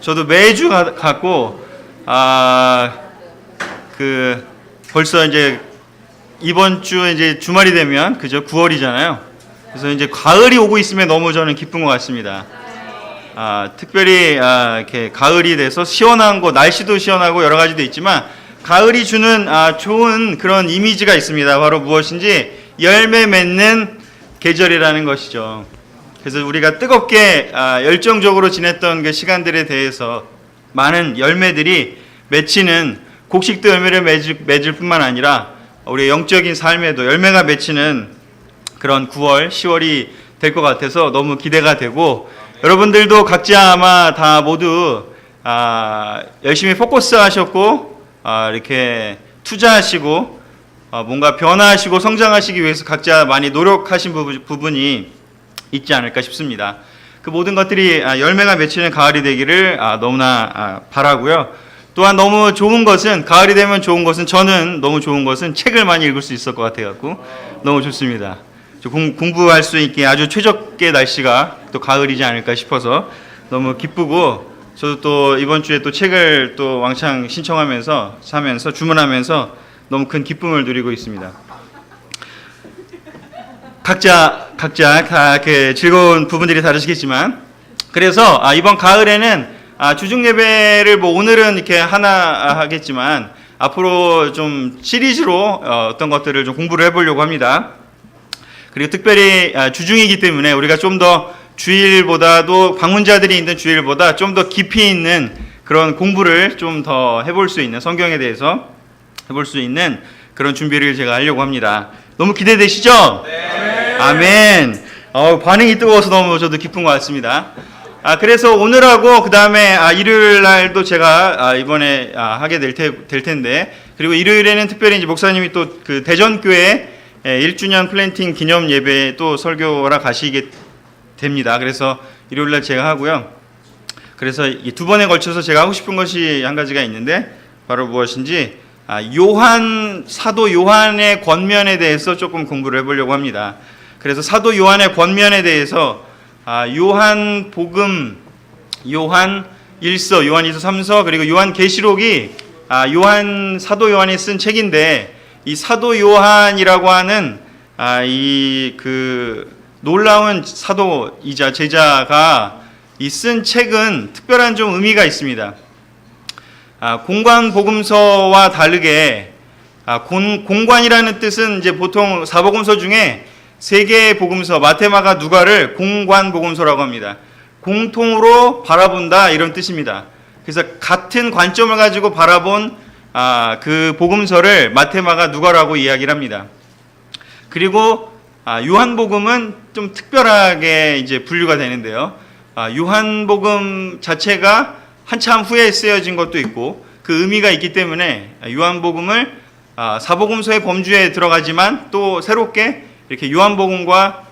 저도 매주 갖고 벌써 이제 이번 주 이제 주말이 되면 그죠 9월이잖아요. 그래서 이제 가을이 오고 있으면 너무 저는 기쁜 것 같습니다. 특별히 이렇게 가을이 돼서 시원한 거, 날씨도 시원하고 여러 가지도 있지만 가을이 주는 좋은 그런 이미지가 있습니다. 바로 무엇인지 열매 맺는 계절이라는 것이죠. 그래서 우리가 뜨겁게 열정적으로 지냈던 그 시간들에 대해서 많은 열매들이 맺히는, 곡식도 열매를 맺을 뿐만 아니라 우리의 영적인 삶에도 열매가 맺히는 그런 9월, 10월이 될 것 같아서 너무 기대가 되고, 여러분들도 각자 아마 다 모두 열심히 포커스 하셨고 이렇게 투자하시고 뭔가 변화하시고 성장하시기 위해서 각자 많이 노력하신 부분이 있지 않을까 싶습니다. 그 모든 것들이 열매가 맺히는 가을이 되기를 너무나 바라고요. 또한 너무 좋은 것은, 가을이 되면 좋은 것은, 저는 너무 좋은 것은 책을 많이 읽을 수 있을 것 같아갖고 너무 좋습니다. 공부할 수 있게 아주 최적의 날씨가 또 가을이지 않을까 싶어서 너무 기쁘고, 저도 또 이번 주에 또 책을 또 왕창 신청하면서 사면서 주문하면서 너무 큰 기쁨을 누리고 있습니다. 각자 다 그 즐거운 부분들이 다르시겠지만, 그래서 이번 가을에는 주중 예배를 뭐 오늘은 이렇게 하나 하겠지만 앞으로 좀 시리즈로 어떤 것들을 좀 공부를 해보려고 합니다. 그리고 특별히 주중이기 때문에 우리가 좀 더 주일보다도, 방문자들이 있는 주일보다 좀 더 깊이 있는 그런 공부를 좀 더 해볼 수 있는, 성경에 대해서 해볼 수 있는 그런 준비를 제가 하려고 합니다. 너무 기대되시죠? 네. 아멘. 반응이 뜨거워서 너무 저도 기쁜 것 같습니다. 그래서 오늘하고 그 다음에 일요일 날도 제가 이번에 하게 될 텐데, 그리고 일요일에는 특별히 이제 목사님이 또 그 대전교회 1주년 플랜팅 기념 예배에 또 설교하러 가시게 됩니다. 그래서 일요일 날 제가 하고요. 그래서 이 두 번에 걸쳐서 제가 하고 싶은 것이 한 가지가 있는데, 바로 무엇인지 사도 요한의 권면에 대해서 조금 공부를 해보려고 합니다. 그래서 사도 요한의 권면에 대해서 요한복음, 요한 1서, 요한 2서, 3서, 그리고 요한 계시록이 사도 요한이 쓴 책인데, 이 사도 요한이라고 하는 이 그 놀라운 사도이자 제자가 이 쓴 책은 특별한 좀 의미가 있습니다. 공관복음서와 다르게, 공관이라는 뜻은 이제 보통 사복음서 중에 세 개의 복음서, 마태, 마가, 누가를 공관복음서라고 합니다. 공통으로 바라본다, 이런 뜻입니다. 그래서 같은 관점을 가지고 바라본 그 복음서를 마태, 마가, 누가라고 이야기를 합니다. 그리고 요한복음은 좀 특별하게 이제 분류가 되는데요. 요한복음 자체가 한참 후에 쓰여진 것도 있고 그 의미가 있기 때문에 요한복음을 사복음서의 범주에 들어가지만 또 새롭게 이렇게 요한복음과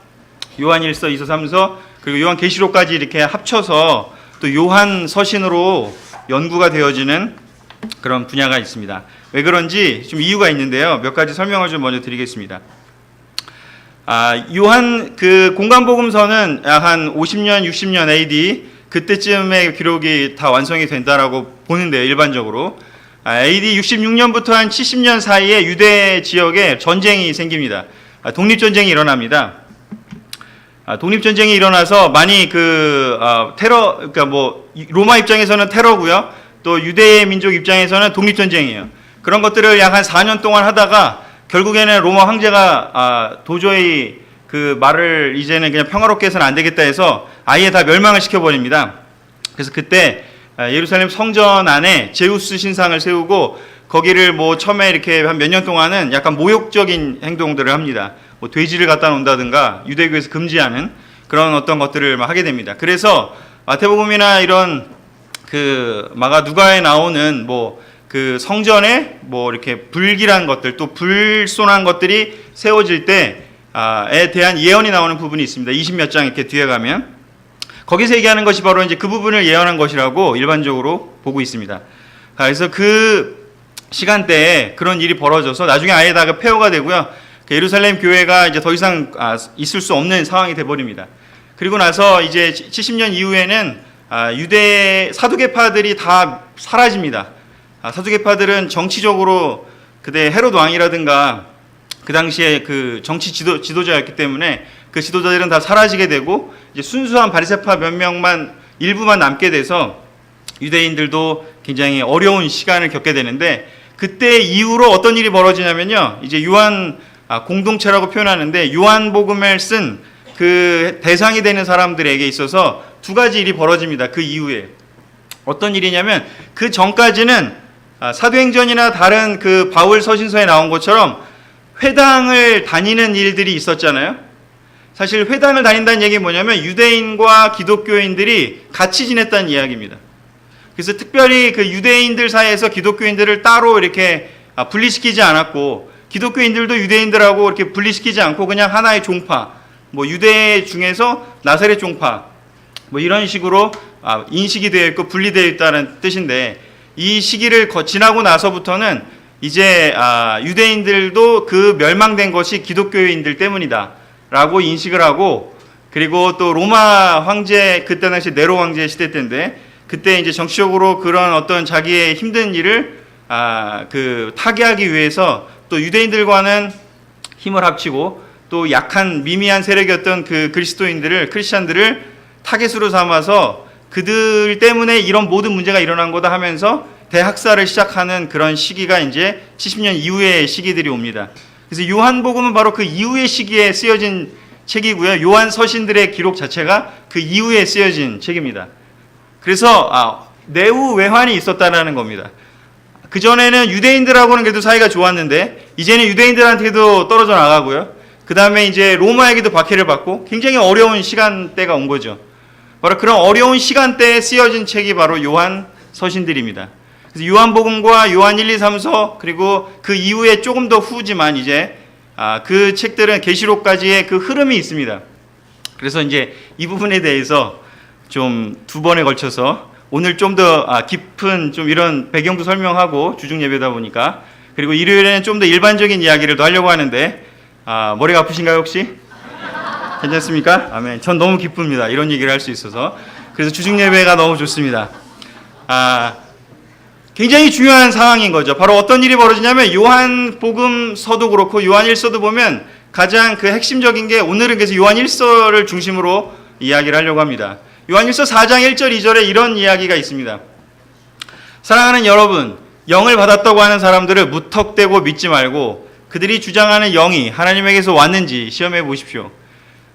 요한 1서, 2서, 3서, 그리고 요한 계시록까지 이렇게 합쳐서 또 요한 서신으로 연구가 되어지는 그런 분야가 있습니다. 왜 그런지 좀 이유가 있는데요. 몇 가지 설명을 좀 먼저 드리겠습니다. 요한 그 공관복음서는 약 한 50년, 60년 AD 그때쯤에 기록이 다 완성이 된다라고 보는데요. 일반적으로 AD 66년부터 한 70년 사이에 유대 지역에 전쟁이 생깁니다. 독립전쟁이 일어납니다. 독립전쟁이 일어나서 많이 그러니까 뭐 로마 입장에서는 테러고요. 또 유대 민족 입장에서는 독립전쟁이에요. 그런 것들을 약 한 4년 동안 하다가 결국에는 로마 황제가 도저히 그 말을 이제는 그냥 평화롭게 해서는 안 되겠다 해서 아예 다 멸망을 시켜버립니다. 그래서 그때 예루살렘 성전 안에 제우스 신상을 세우고 거기를 뭐 처음에 이렇게 한 몇 년 동안은 약간 모욕적인 행동들을 합니다. 뭐 돼지를 갖다 놓는다든가 유대교에서 금지하는 그런 어떤 것들을 막 하게 됩니다. 그래서 마태복음이나 이런 그 마가 누가에 나오는 뭐 그 성전에 뭐 이렇게 불길한 것들, 또 불손한 것들이 세워질 때에 대한 예언이 나오는 부분이 있습니다. 20몇 장 이렇게 뒤에 가면 거기서 얘기하는 것이 바로 이제 그 부분을 예언한 것이라고 일반적으로 보고 있습니다. 그래서 그 시간대에 그런 일이 벌어져서 나중에 아예 다 폐허가 되고요. 예루살렘 교회가 이제 더 이상 있을 수 없는 상황이 돼버립니다. 그리고 나서 이제 70년 이후에는 유대 사두개파들이 다 사라집니다. 사두개파들은 정치적으로 그때 헤롯 왕이라든가 그 당시에 그 정치 지도자였기 때문에 그 지도자들은 다 사라지게 되고 이제 순수한 바리새파 몇 명만 일부만 남게 돼서 유대인들도 굉장히 어려운 시간을 겪게 되는데 그때 이후로 어떤 일이 벌어지냐면요. 이제 요한 공동체라고 표현하는데 요한복음을 쓴 그 대상이 되는 사람들에게 있어서 두 가지 일이 벌어집니다. 그 이후에 어떤 일이냐면 그 전까지는 사도행전이나 다른 그 바울 서신서에 나온 것처럼 회당을 다니는 일들이 있었잖아요. 사실 회당을 다닌다는 얘기는 뭐냐면 유대인과 기독교인들이 같이 지냈다는 이야기입니다. 그래서 특별히 그 유대인들 사이에서 기독교인들을 따로 이렇게 분리시키지 않았고 기독교인들도 유대인들하고 이렇게 분리시키지 않고 그냥 하나의 종파, 뭐 유대 중에서 나사렛 종파, 뭐 이런 식으로 인식이 되어 있고 분리되어 있다는 뜻인데 이 시기를 지나고 나서부터는 이제 유대인들도 그 멸망된 것이 기독교인들 때문이다라고 인식을 하고 그리고 또 로마 황제 그때 당시 네로 황제 시대 때인데 그때 이제 정치적으로 그런 어떤 자기의 힘든 일을 그 타개하기 위해서 또 유대인들과는 힘을 합치고 또 약한 미미한 세력이었던 그 크리스찬들을 타겟으로 삼아서 그들 때문에 이런 모든 문제가 일어난 거다 하면서 대학살을 시작하는 그런 시기가 이제 70년 이후의 시기들이 옵니다. 그래서 요한복음은 바로 그 이후의 시기에 쓰여진 책이고요. 요한 서신들의 기록 자체가 그 이후에 쓰여진 책입니다. 그래서 내후 외환이 있었다라는 겁니다. 그전에는 유대인들하고는 그래도 사이가 좋았는데 이제는 유대인들한테도 떨어져 나가고요. 그 다음에 이제 로마에게도 박해를 받고 굉장히 어려운 시간대가 온 거죠. 바로 그런 어려운 시간대에 쓰여진 책이 바로 요한 서신들입니다. 그래서 요한복음과 요한 1, 2, 3서 그리고 그 이후에 조금 더 후지만 이제 그 책들은 계시록까지의 그 흐름이 있습니다. 그래서 이제 이 부분에 대해서 좀 두 번에 걸쳐서 오늘 좀 더 깊은 좀 이런 배경도 설명하고 주중 예배다 보니까 그리고 일요일에는 좀 더 일반적인 이야기를 더 하려고 하는데 머리가 아프신가요 혹시? 괜찮습니까? 아멘. 전 너무 기쁩니다. 이런 얘기를 할 수 있어서. 그래서 주중 예배가 너무 좋습니다. 굉장히 중요한 상황인 거죠. 바로 어떤 일이 벌어지냐면 요한복음서도 그렇고 요한 1서도 보면 가장 그 핵심적인 게 오늘은 그래서 요한 1서를 중심으로 이야기를 하려고 합니다. 요한 1서 4장 1절 2절에 이런 이야기가 있습니다. 사랑하는 여러분, 영을 받았다고 하는 사람들을 무턱대고 믿지 말고 그들이 주장하는 영이 하나님에게서 왔는지 시험해 보십시오.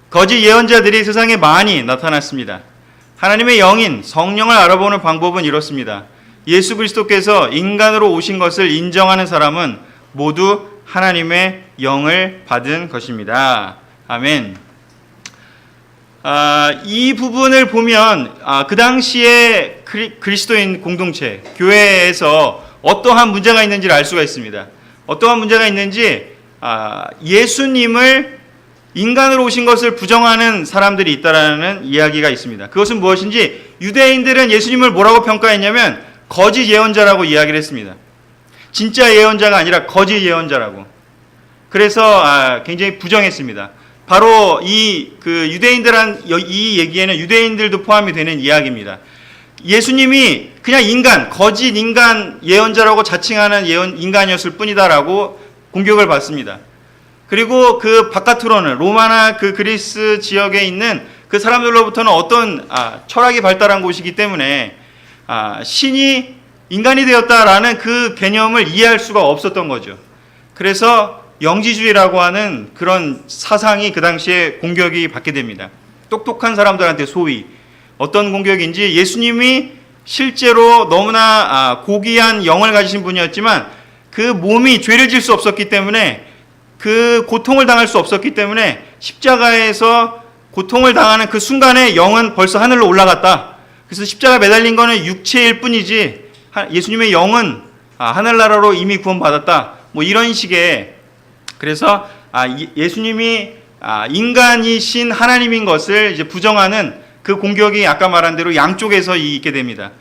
거짓 예언자들이 세상에 많이 나타났습니다. 하나님의 영인 성령을 알아보는 방법은 이렇습니다. 예수 그리스도께서 인간으로 오신 것을 인정하는 사람은 모두 하나님의 영을 받은 것입니다. 아멘. 이 부분을 보면 그 당시에 그리스도인 공동체, 교회에서 어떠한 문제가 있는지를 알 수가 있습니다. 어떠한 문제가 있는지 예수님을 인간으로 오신 것을 부정하는 사람들이 있다라는 이야기가 있습니다. 그것은 무엇인지 유대인들은 예수님을 뭐라고 평가했냐면 거짓 예언자라고 이야기를 했습니다. 진짜 예언자가 아니라 거짓 예언자라고. 그래서 굉장히 부정했습니다. 바로 이 이 얘기에는 유대인들도 포함이 되는 이야기입니다. 예수님이 그냥 거짓 인간 예언자라고 자칭하는 인간이었을 뿐이다라고 공격을 받습니다. 그리고 그 바깥으로는 로마나 그 그리스 지역에 있는 그 사람들로부터는 어떤 철학이 발달한 곳이기 때문에 신이 인간이 되었다라는 그 개념을 이해할 수가 없었던 거죠. 그래서 영지주의라고 하는 그런 사상이 그 당시에 공격이 받게 됩니다. 똑똑한 사람들한테 소위 어떤 공격인지 예수님이 실제로 너무나 고귀한 영을 가지신 분이었지만 그 몸이 죄를 질 수 없었기 때문에 그 고통을 당할 수 없었기 때문에 십자가에서 고통을 당하는 그 순간에 영은 벌써 하늘로 올라갔다. 그래서 십자가 매달린 거는 육체일 뿐이지 예수님의 영은 하늘나라로 이미 구원받았다. 뭐 이런 식의 그래서 예수님이 인간이신 하나님인 것을 이제 부정하는 그 공격이 아까 말한 대로 양쪽에서 있게 됩니다.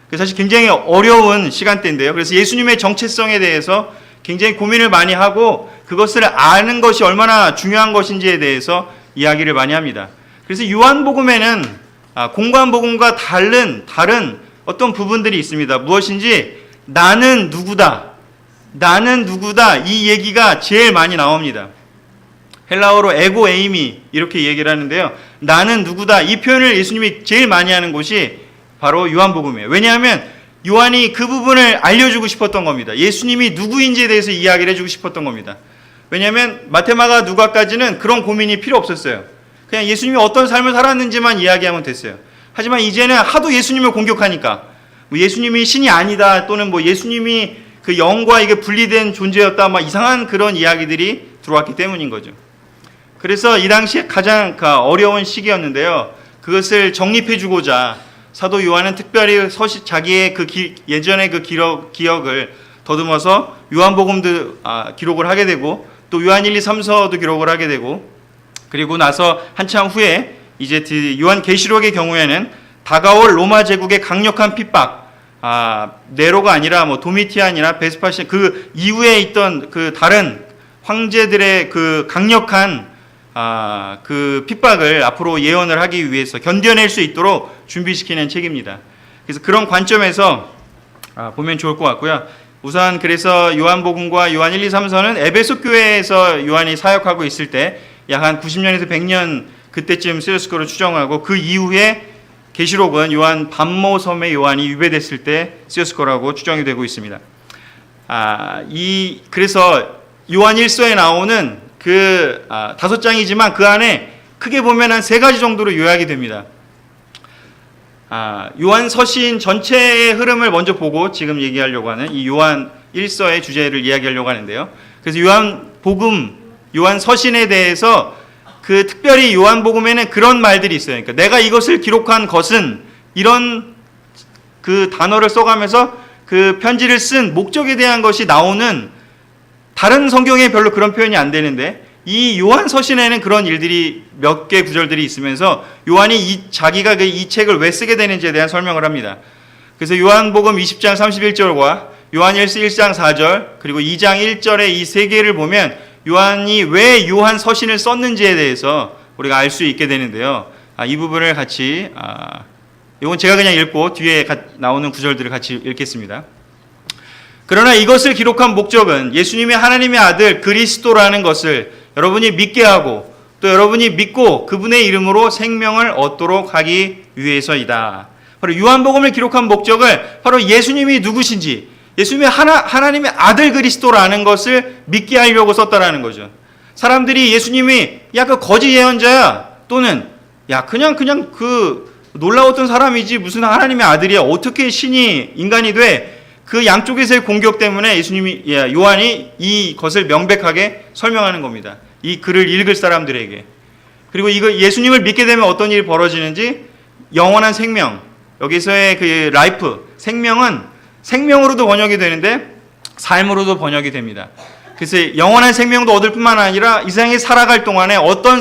그래서 사실 굉장히 어려운 시간대인데요. 그래서 예수님의 정체성에 대해서 굉장히 고민을 많이 하고 그것을 아는 것이 얼마나 중요한 것인지에 대해서 이야기를 많이 합니다. 그래서 요한복음에는 공관복음과 다른 어떤 부분들이 있습니다. 무엇인지 나는 누구다. 나는 누구다. 이 얘기가 제일 많이 나옵니다. 헬라어로 에고 에이미 이렇게 얘기를 하는데요. 나는 누구다. 이 표현을 예수님이 제일 많이 하는 곳이 바로 요한복음이에요. 왜냐하면 요한이 그 부분을 알려주고 싶었던 겁니다. 예수님이 누구인지에 대해서 이야기를 해주고 싶었던 겁니다. 왜냐하면 마테마가 누가까지는 그런 고민이 필요 없었어요. 그냥 예수님이 어떤 삶을 살았는지만 이야기하면 됐어요. 하지만 이제는 하도 예수님을 공격하니까 뭐 예수님이 신이 아니다 또는 뭐 예수님이 그 영과 이게 분리된 존재였다 막 이상한 그런 이야기들이 들어왔기 때문인 거죠. 그래서 이 당시에 가장 어려운 시기였는데요. 그것을 정립해주고자 사도 요한은 특별히 자기의 예전의 그 기억을 더듬어서 요한복음도 기록을 하게 되고 또 요한 1, 2, 3서도 기록을 하게 되고 그리고 나서 한참 후에 이제 요한계시록의 경우에는 다가올 로마 제국의 강력한 핍박, 네로가 아니라 뭐 도미티안이나 베스파시안 그 이후에 있던 그 다른 황제들의 그 강력한 그 핍박을 앞으로 예언을 하기 위해서 견뎌낼 수 있도록 준비시키는 책입니다. 그래서 그런 관점에서 보면 좋을 것 같고요. 우선 그래서 요한복음과 요한 1, 2, 3서는 에베소 교회에서 요한이 사역하고 있을 때 약 한 90년에서 100년 그때쯤 쓰였을 거로 추정하고 그 이후에 계시록은 요한 반모섬의 요한이 유배됐을 때 쓰였을 거라고 추정이 되고 있습니다. 그래서 요한 1서에 나오는 그 5장이지만 그 안에 크게 보면 한 3가지 정도로 요약이 됩니다. 요한 서신 전체의 흐름을 먼저 보고 지금 얘기하려고 하는 이 요한 1서의 주제를 이야기하려고 하는데요. 그래서 요한 서신에 대해서 그 특별히 요한복음에는 그런 말들이 있어요. 그러니까 내가 이것을 기록한 것은 이런 그 단어를 써가면서 그 편지를 쓴 목적에 대한 것이 나오는 다른 성경에 별로 그런 표현이 안 되는데 이 요한 서신에는 그런 일들이 몇 개 구절들이 있으면서 요한이 자기가 이 책을 왜 쓰게 되는지에 대한 설명을 합니다. 그래서 요한복음 20장 31절과 요한일서 1장 4절 그리고 2장 1절의 이 3개를 보면 요한이 왜 요한 서신을 썼는지에 대해서 우리가 알 수 있게 되는데요. 이 부분을 같이 이건 제가 그냥 읽고 뒤에 나오는 구절들을 같이 읽겠습니다. 그러나 이것을 기록한 목적은 예수님이 하나님의 아들 그리스도라는 것을 여러분이 믿게 하고 또 여러분이 믿고 그분의 이름으로 생명을 얻도록 하기 위해서이다. 바로 요한복음을 기록한 목적을 바로 예수님이 누구신지 예수님이 하나님의 아들 그리스도라는 것을 믿게 하려고 썼다라는 거죠. 사람들이 예수님이 그 거짓 예언자야 또는 그냥 그 놀라웠던 사람이지 무슨 하나님의 아들이야 어떻게 신이 인간이 돼 그 양쪽에서의 공격 때문에 요한이 이것을 명백하게 설명하는 겁니다. 이 글을 읽을 사람들에게. 그리고 이거 예수님을 믿게 되면 어떤 일이 벌어지는지 영원한 생명 여기서의 그 라이프 생명은 생명으로도 번역이 되는데 삶으로도 번역이 됩니다. 그래서 영원한 생명도 얻을 뿐만 아니라 이 세상에 살아갈 동안에 어떤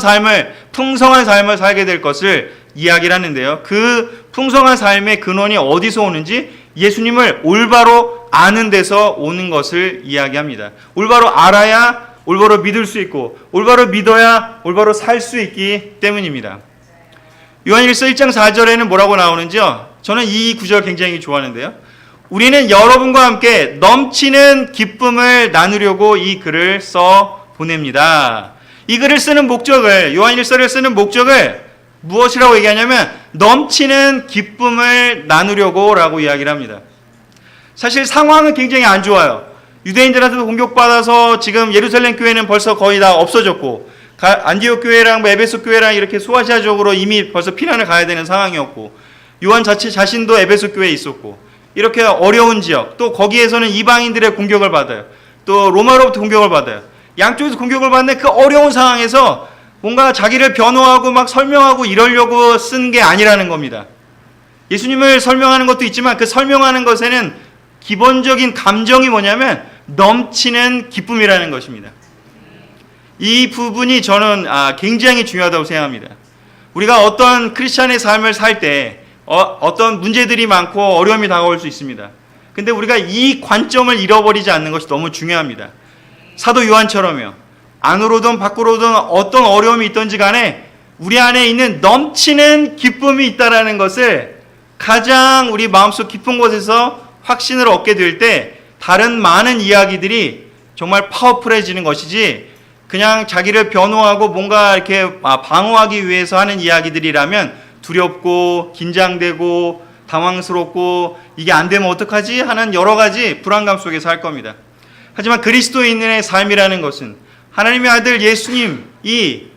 풍성한 삶을 살게 될 것을 이야기를 하는데요. 그 풍성한 삶의 근원이 어디서 오는지 예수님을 올바로 아는 데서 오는 것을 이야기합니다. 올바로 알아야 올바로 믿을 수 있고 올바로 믿어야 올바로 살 수 있기 때문입니다. 요한일서 1장 4절에는 뭐라고 나오는지요? 저는 이 구절 굉장히 좋아하는데요. 우리는 여러분과 함께 넘치는 기쁨을 나누려고 이 글을 써 보냅니다. 이 글을 쓰는 목적을 요한일서를 쓰는 목적을 무엇이라고 얘기하냐면 넘치는 기쁨을 나누려고 라고 이야기를 합니다. 사실 상황은 굉장히 안 좋아요. 유대인들한테도 공격받아서 지금 예루살렘 교회는 벌써 거의 다 없어졌고 안디옥 교회랑 에베소 교회랑 이렇게 소아시아적으로 이미 벌써 피난을 가야 되는 상황이었고 요한 자신도 에베소 교회에 있었고 이렇게 어려운 지역 또 거기에서는 이방인들의 공격을 받아요. 또 로마로부터 공격을 받아요. 양쪽에서 공격을 받는 그 어려운 상황에서 뭔가 자기를 변호하고 막 설명하고 이러려고 쓴 게 아니라는 겁니다. 예수님을 설명하는 것도 있지만 그 설명하는 것에는 기본적인 감정이 뭐냐면 넘치는 기쁨이라는 것입니다. 이 부분이 저는 굉장히 중요하다고 생각합니다. 우리가 어떤 크리스찬의 삶을 살 때 어떤 문제들이 많고 어려움이 다가올 수 있습니다. 근데 우리가 이 관점을 잃어버리지 않는 것이 너무 중요합니다. 사도 요한처럼요. 안으로든 밖으로든 어떤 어려움이 있든지 간에 우리 안에 있는 넘치는 기쁨이 있다라는 것을 가장 우리 마음속 깊은 곳에서 확신을 얻게 될 때 다른 많은 이야기들이 정말 파워풀해지는 것이지, 그냥 자기를 변호하고 뭔가 이렇게 방어하기 위해서 하는 이야기들이라면 두렵고 긴장되고 당황스럽고 이게 안 되면 어떡하지 하는 여러 가지 불안감 속에서 할 겁니다. 하지만 그리스도인의 삶이라는 것은 하나님의 아들 예수님이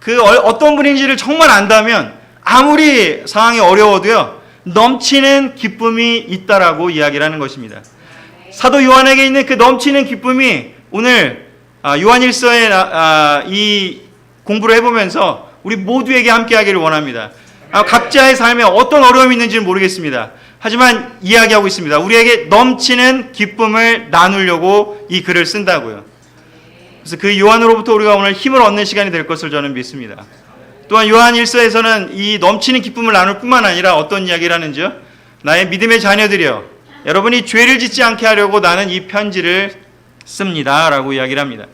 그 어떤 분인지를 정말 안다면 아무리 상황이 어려워도요, 넘치는 기쁨이 있다라고 이야기를 하는 것입니다. 사도 요한에게 있는 그 넘치는 기쁨이 오늘 요한일서의 이 공부를 해보면서 우리 모두에게 함께하기를 원합니다. 각자의 삶에 어떤 어려움이 있는지는 모르겠습니다. 하지만 이야기하고 있습니다. 우리에게 넘치는 기쁨을 나누려고 이 글을 쓴다고요. 그래서 그 요한으로부터 우리가 오늘 힘을 얻는 시간이 될 것을 저는 믿습니다. 또한 요한일서에서는 이 넘치는 기쁨을 나눌 뿐만 아니라 어떤 이야기를 하는지요? 나의 믿음의 자녀들이여, 여러분이 죄를 짓지 않게 하려고 나는 이 편지를 씁니다 라고 이야기를 합니다.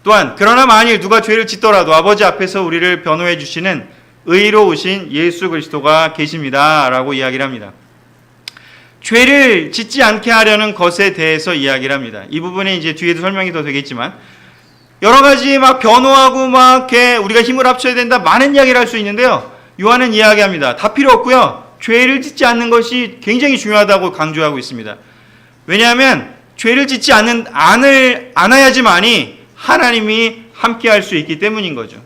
또한 그러나 만일 누가 죄를 짓더라도 아버지 앞에서 우리를 변호해 주시는 의로우신 예수 그리스도가 계십니다 라고 이야기를 합니다. 죄를 짓지 않게 하려는 것에 대해서 이야기를 합니다. 이 부분에 이제 뒤에도 설명이 더 되겠지만, 여러 가지 막 변호하고 막 이렇게 우리가 힘을 합쳐야 된다, 많은 이야기를 할 수 있는데요, 요한은 이야기합니다. 다 필요 없고요, 죄를 짓지 않는 것이 굉장히 중요하다고 강조하고 있습니다. 왜냐하면 죄를 짓지 않아야지만이 하나님이 함께 할 수 있기 때문인 거죠.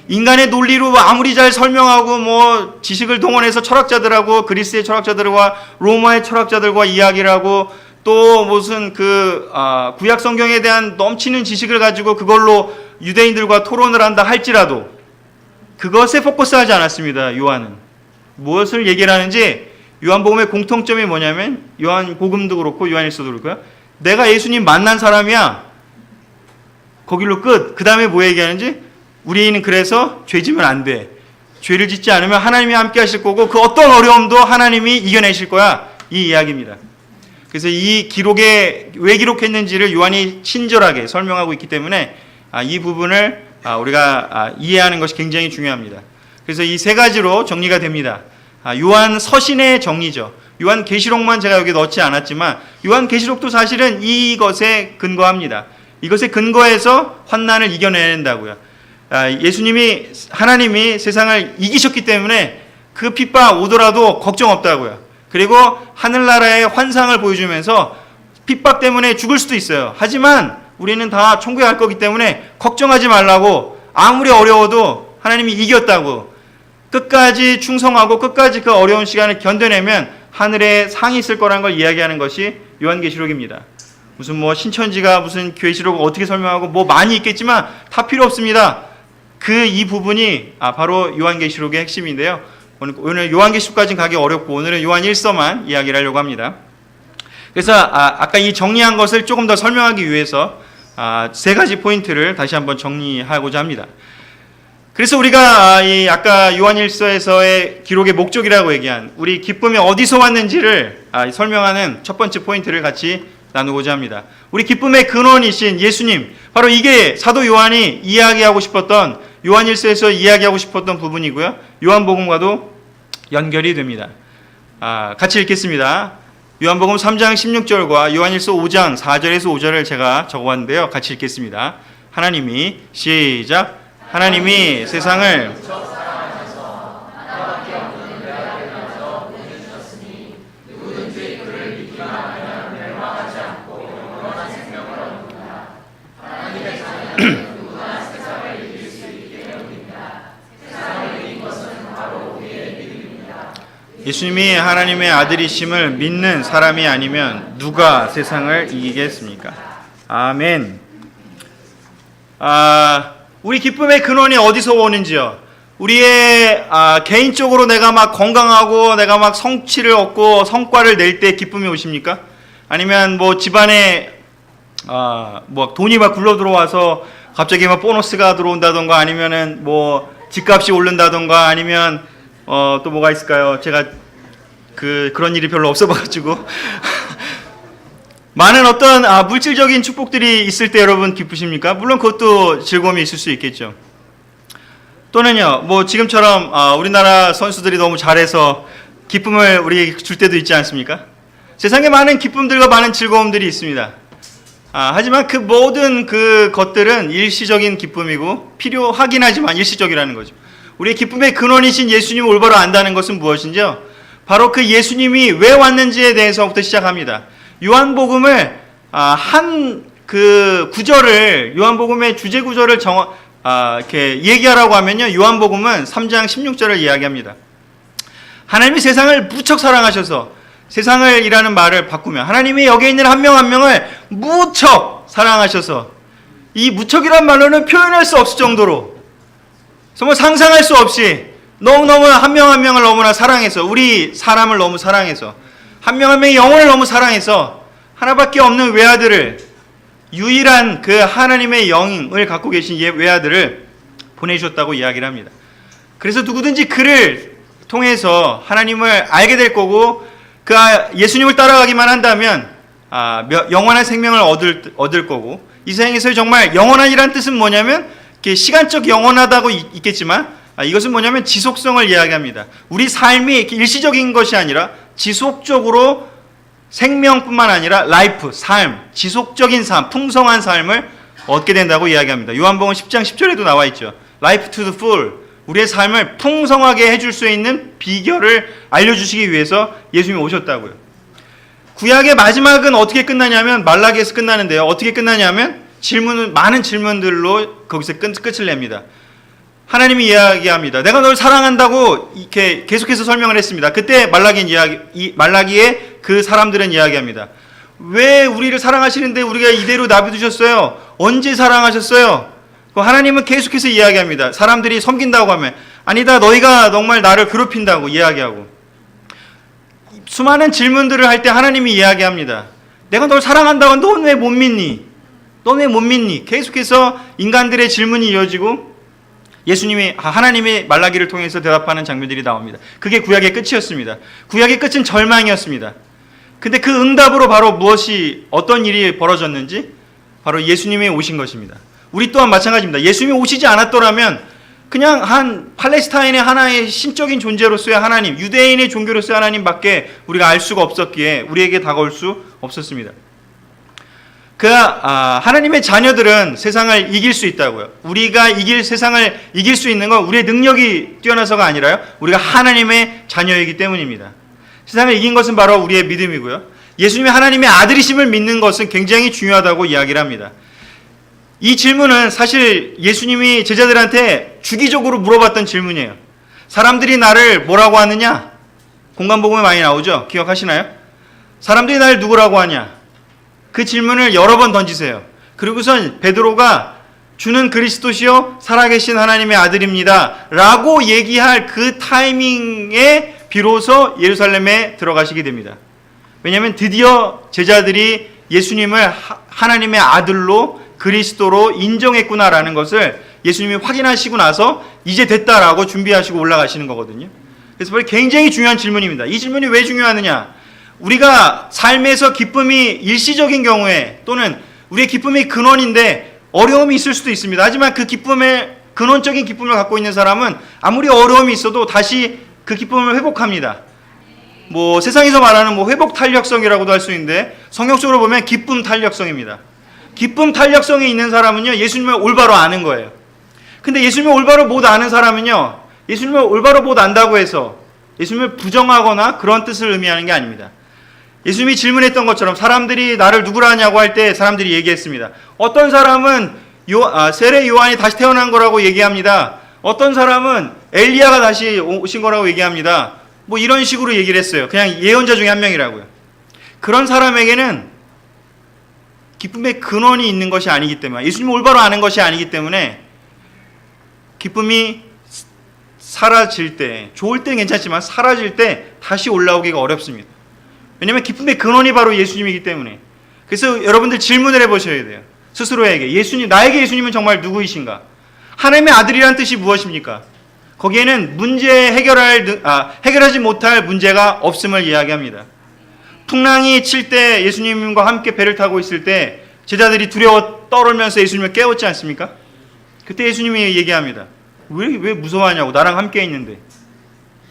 인간의 논리로 아무리 잘 설명하고 뭐 지식을 동원해서 철학자들하고 그리스의 철학자들과 로마의 철학자들과 이야기를 하고 또 무슨 구약 성경에 대한 넘치는 지식을 가지고 그걸로 유대인들과 토론을 한다 할지라도 그것에 포커스하지 않았습니다. 요한은 무엇을 얘기를 하는지, 요한복음의 공통점이 뭐냐면 요한복음도 그렇고 요한일서도 그렇고요, 내가 예수님 만난 사람이야, 거길로 끝. 그 다음에 뭐 얘기하는지, 우리는 그래서 죄 지면 안 돼, 죄를 짓지 않으면 하나님이 함께 하실 거고 그 어떤 어려움도 하나님이 이겨내실 거야, 이 이야기입니다. 그래서 이 기록에 왜 기록했는지를 요한이 친절하게 설명하고 있기 때문에 이 부분을 우리가 이해하는 것이 굉장히 중요합니다. 그래서 이 세 가지로 정리가 됩니다. 요한 서신의 정리죠. 요한 계시록만 제가 여기 넣지 않았지만 요한 계시록도 사실은 이것에 근거합니다. 이것에 근거해서 환난을 이겨낸다고요. 예수님이, 하나님이 세상을 이기셨기 때문에 그 핍박 오더라도 걱정 없다고요. 그리고 하늘나라의 환상을 보여주면서 핍박 때문에 죽을 수도 있어요. 하지만 우리는 다 천국에 갈 거기 때문에 걱정하지 말라고, 아무리 어려워도 하나님이 이겼다고, 끝까지 충성하고 끝까지 그 어려운 시간을 견뎌내면 하늘에 상이 있을 거라는 걸 이야기하는 것이 요한계시록입니다. 무슨 뭐 신천지가 무슨 계시록을 어떻게 설명하고 뭐 많이 있겠지만 다 필요 없습니다. 이 부분이 바로 요한계시록의 핵심인데요. 오늘 요한계시록까지는 가기 어렵고 오늘은 요한일서만 이야기를 하려고 합니다. 그래서 아까 이 정리한 것을 조금 더 설명하기 위해서 세 가지 포인트를 다시 한번 정리하고자 합니다. 그래서 우리가 아까 요한일서에서의 기록의 목적이라고 얘기한 우리 기쁨이 어디서 왔는지를 설명하는 첫 번째 포인트를 같이 나누고자 합니다. 우리 기쁨의 근원이신 예수님, 바로 이게 사도 요한이 이야기하고 싶었던, 요한일서에서 이야기하고 싶었던 부분이고요, 요한복음과도 연결이 됩니다. 같이 읽겠습니다. 요한복음 3장 16절과 요한일서 5장 4절에서 5절을 제가 적어봤는데요, 같이 읽겠습니다. 하나님이, 시작. 하나님이 세상을 예수님이 하나님의 아들이심을 믿는 사람이 아니면 누가 세상을 이기겠습니까? 아멘. 우리 기쁨의 근원이 어디서 오는지요? 우리의 개인적으로 내가 막 건강하고 내가 막 성취를 얻고 성과를 낼 때 기쁨이 오십니까? 아니면 뭐 집안에 뭐 돈이 막 굴러 들어와서 갑자기 막 보너스가 들어온다던가, 아니면은 뭐 집값이 오른다던가, 아니면 또 뭐가 있을까요? 제가 그런 일이 별로 없어봐가지고 많은 어떤 물질적인 축복들이 있을 때 여러분 기쁘십니까? 물론 그것도 즐거움이 있을 수 있겠죠. 또는요, 뭐 지금처럼 우리나라 선수들이 너무 잘해서 기쁨을 우리 줄 때도 있지 않습니까? 세상에 많은 기쁨들과 많은 즐거움들이 있습니다. 하지만 그 모든 그 것들은 일시적인 기쁨이고 필요하긴 하지만 일시적이라는 거죠. 우리의 기쁨의 근원이신 예수님을 올바로 안다는 것은 무엇인지요? 바로 그 예수님이 왜 왔는지에 대해서부터 시작합니다. 요한복음을 한 그 구절을 요한복음의 주제 구절을 이렇게 얘기하라고 하면요, 요한복음은 3장 16절을 이야기합니다. 하나님이 세상을 무척 사랑하셔서 세상을 이라는 말을 바꾸면 하나님이 여기 있는 한 명 한 명을 무척 사랑하셔서, 이 무척이란 말로는 표현할 수 없을 정도로 정말 상상할 수 없이 너무너무 한 명 한 명을 너무나 사랑해서, 우리 사람을 너무 사랑해서, 한 명 한 명의 영혼을 너무 사랑해서 하나밖에 없는 외아들을, 유일한 그 하나님의 영을 갖고 계신 외아들을 보내주셨다고 이야기를 합니다. 그래서 누구든지 그를 통해서 하나님을 알게 될 거고 그 예수님을 따라가기만 한다면 영원한 생명을 얻을 거고, 이 세상에서 정말 영원한이란 뜻은 뭐냐면 시간적 영원하다고 있겠지만 이것은 뭐냐면 지속성을 이야기합니다. 우리 삶이 일시적인 것이 아니라 지속적으로 생명뿐만 아니라 라이프, 삶, 지속적인 삶, 풍성한 삶을 얻게 된다고 이야기합니다. 요한복음 10장 10절에도 나와 있죠. Life to the full, 우리의 삶을 풍성하게 해줄 수 있는 비결을 알려주시기 위해서 예수님이 오셨다고요. 구약의 마지막은 어떻게 끝나냐면 말라기에서 끝나는데요. 어떻게 끝나냐면 많은 질문들로 거기서 끝을 냅니다. 하나님이 이야기합니다. 내가 널 사랑한다고 이렇게 계속해서 설명을 했습니다. 그때 말라기에 그 사람들은 이야기합니다. 왜 우리를 사랑하시는데 우리가 이대로 놔두셨어요? 언제 사랑하셨어요? 하나님은 계속해서 이야기합니다. 사람들이 섬긴다고 하면 아니다, 너희가 정말 나를 괴롭힌다고 이야기하고, 수많은 질문들을 할 때 하나님이 이야기합니다. 내가 널 사랑한다고 넌 왜 못 믿니? 넌 왜 못 믿니? 계속해서 인간들의 질문이 이어지고 하나님의 말라기를 통해서 대답하는 장면들이 나옵니다. 그게 구약의 끝이었습니다. 구약의 끝은 절망이었습니다. 근데 그 응답으로 바로 어떤 일이 벌어졌는지 바로 예수님이 오신 것입니다. 우리 또한 마찬가지입니다. 예수님이 오시지 않았더라면 그냥 한 팔레스타인의 하나의 신적인 존재로서의 하나님, 유대인의 종교로서의 하나님밖에 우리가 알 수가 없었기에 우리에게 다가올 수 없었습니다. 하나님의 자녀들은 세상을 이길 수 있다고요. 우리가 세상을 이길 수 있는 건 우리의 능력이 뛰어나서가 아니라요, 우리가 하나님의 자녀이기 때문입니다. 세상을 이긴 것은 바로 우리의 믿음이고요. 예수님이 하나님의 아들이심을 믿는 것은 굉장히 중요하다고 이야기를 합니다. 이 질문은 사실 예수님이 제자들한테 주기적으로 물어봤던 질문이에요. 사람들이 나를 뭐라고 하느냐? 공간복음에 많이 나오죠? 기억하시나요? 사람들이 나를 누구라고 하냐? 그 질문을 여러 번 던지세요. 그리고선 베드로가 주는 그리스도시요 살아계신 하나님의 아들입니다 라고 얘기할 그 타이밍에 비로소 예루살렘에 들어가시게 됩니다. 왜냐하면 드디어 제자들이 예수님을 하나님의 아들로, 그리스도로 인정했구나라는 것을 예수님이 확인하시고 나서 이제 됐다라고 준비하시고 올라가시는 거거든요. 그래서 굉장히 중요한 질문입니다. 이 질문이 왜 중요하느냐? 우리가 삶에서 기쁨이 일시적인 경우에, 또는 우리의 기쁨이 근원인데 어려움이 있을 수도 있습니다. 하지만 그 근원적인 기쁨을 갖고 있는 사람은 아무리 어려움이 있어도 다시 그 기쁨을 회복합니다. 세상에서 말하는 회복 탄력성이라고도 할 수 있는데 성경적으로 보면 기쁨 탄력성입니다. 기쁨 탄력성이 있는 사람은요, 예수님을 올바로 아는 거예요. 근데 예수님을 올바로 못 아는 사람은요, 예수님을 올바로 못 안다고 해서 예수님을 부정하거나 그런 뜻을 의미하는 게 아닙니다. 예수님이 질문했던 것처럼 사람들이 나를 누구라 하냐고 할 때 사람들이 얘기했습니다. 어떤 사람은 세례 요한이 다시 태어난 거라고 얘기합니다. 어떤 사람은 엘리야가 다시 오신 거라고 얘기합니다. 이런 식으로 얘기를 했어요. 그냥 예언자 중에 한 명이라고요. 그런 사람에게는 기쁨의 근원이 있는 것이 아니기 때문에, 예수님을 올바로 아는 것이 아니기 때문에 기쁨이 사라질 때, 좋을 때는 괜찮지만 사라질 때 다시 올라오기가 어렵습니다. 왜냐하면 기쁨의 근원이 바로 예수님이기 때문에. 그래서 여러분들 질문을 해보셔야 돼요. 스스로에게. 나에게 예수님은 정말 누구이신가? 하나님의 아들이라는 뜻이 무엇입니까? 거기에는 해결하지 못할 문제가 없음을 이야기합니다. 풍랑이 칠 때 예수님과 함께 배를 타고 있을 때 제자들이 두려워 떨면서 예수님을 깨웠지 않습니까? 그때 예수님이 얘기합니다. 왜 무서워하냐고. 나랑 함께 있는데.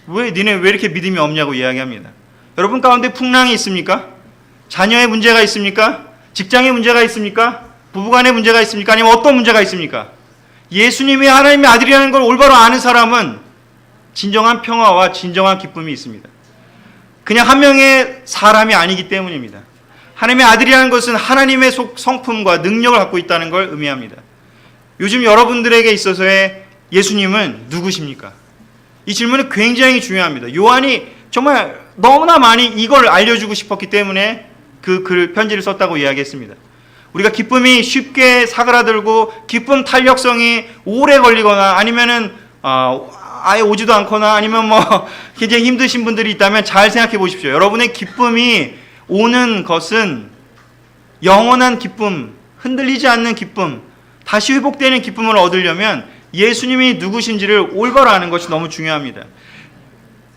니네 왜 이렇게 믿음이 없냐고 이야기합니다. 여러분 가운데 풍랑이 있습니까? 자녀의 문제가 있습니까? 직장의 문제가 있습니까? 부부간의 문제가 있습니까? 아니면 어떤 문제가 있습니까? 예수님이 하나님의 아들이라는 걸 올바로 아는 사람은 진정한 평화와 진정한 기쁨이 있습니다. 그냥 한 명의 사람이 아니기 때문입니다. 하나님의 아들이라는 것은 하나님의 성품과 능력을 갖고 있다는 걸 의미합니다. 요즘 여러분들에게 있어서의 예수님은 누구십니까? 이 질문은 굉장히 중요합니다. 요한이 정말 너무나 많이 이걸 알려주고 싶었기 때문에 그 편지를 썼다고 이야기했습니다. 우리가 기쁨이 쉽게 사그라들고 기쁨 탄력성이 오래 걸리거나 아니면은 아예 오지도 않거나 아니면 굉장히 힘드신 분들이 있다면 잘 생각해 보십시오. 여러분의 기쁨이 오는 것은 영원한 기쁨, 흔들리지 않는 기쁨, 다시 회복되는 기쁨을 얻으려면 예수님이 누구신지를 올바로 아는 것이 너무 중요합니다.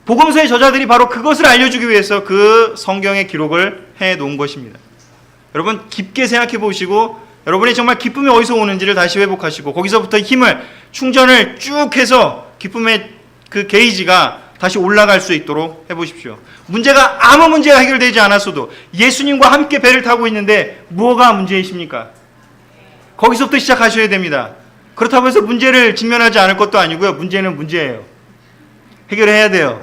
복음서의 저자들이 바로 그것을 알려주기 위해서 그 성경의 기록을 해놓은 것입니다. 여러분 깊게 생각해 보시고 여러분이 정말 기쁨이 어디서 오는지를 다시 회복하시고 거기서부터 힘을 충전을 쭉 해서 기쁨의 그 게이지가 다시 올라갈 수 있도록 해보십시오. 아무 문제가 해결되지 않았어도 예수님과 함께 배를 타고 있는데 뭐가 문제이십니까? 거기서부터 시작하셔야 됩니다. 그렇다고 해서 문제를 직면하지 않을 것도 아니고요. 문제는 문제예요. 해결해야 돼요.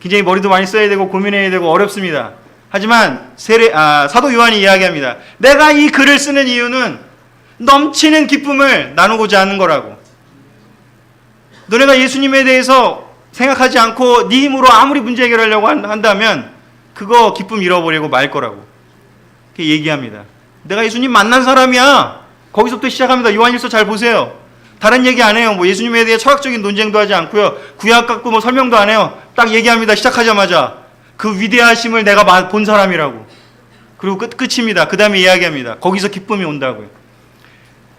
굉장히 머리도 많이 써야 되고 고민해야 되고 어렵습니다. 하지만 사도 요한이 이야기합니다. 내가 이 글을 쓰는 이유는 넘치는 기쁨을 나누고자 하는 거라고. 너네가 예수님에 대해서 생각하지 않고 네 힘으로 아무리 문제 해결하려고 한다면 그거 기쁨 잃어버리고 말 거라고. 그렇게 얘기합니다. 내가 예수님 만난 사람이야. 거기서부터 시작합니다. 요한일서 잘 보세요. 다른 얘기 안 해요. 예수님에 대해 철학적인 논쟁도 하지 않고요. 구약 갖고 설명도 안 해요. 딱 얘기합니다. 시작하자마자 그 위대하심을 내가 본 사람이라고. 그리고 끝입니다. 그 다음에 이야기합니다. 거기서 기쁨이 온다고요.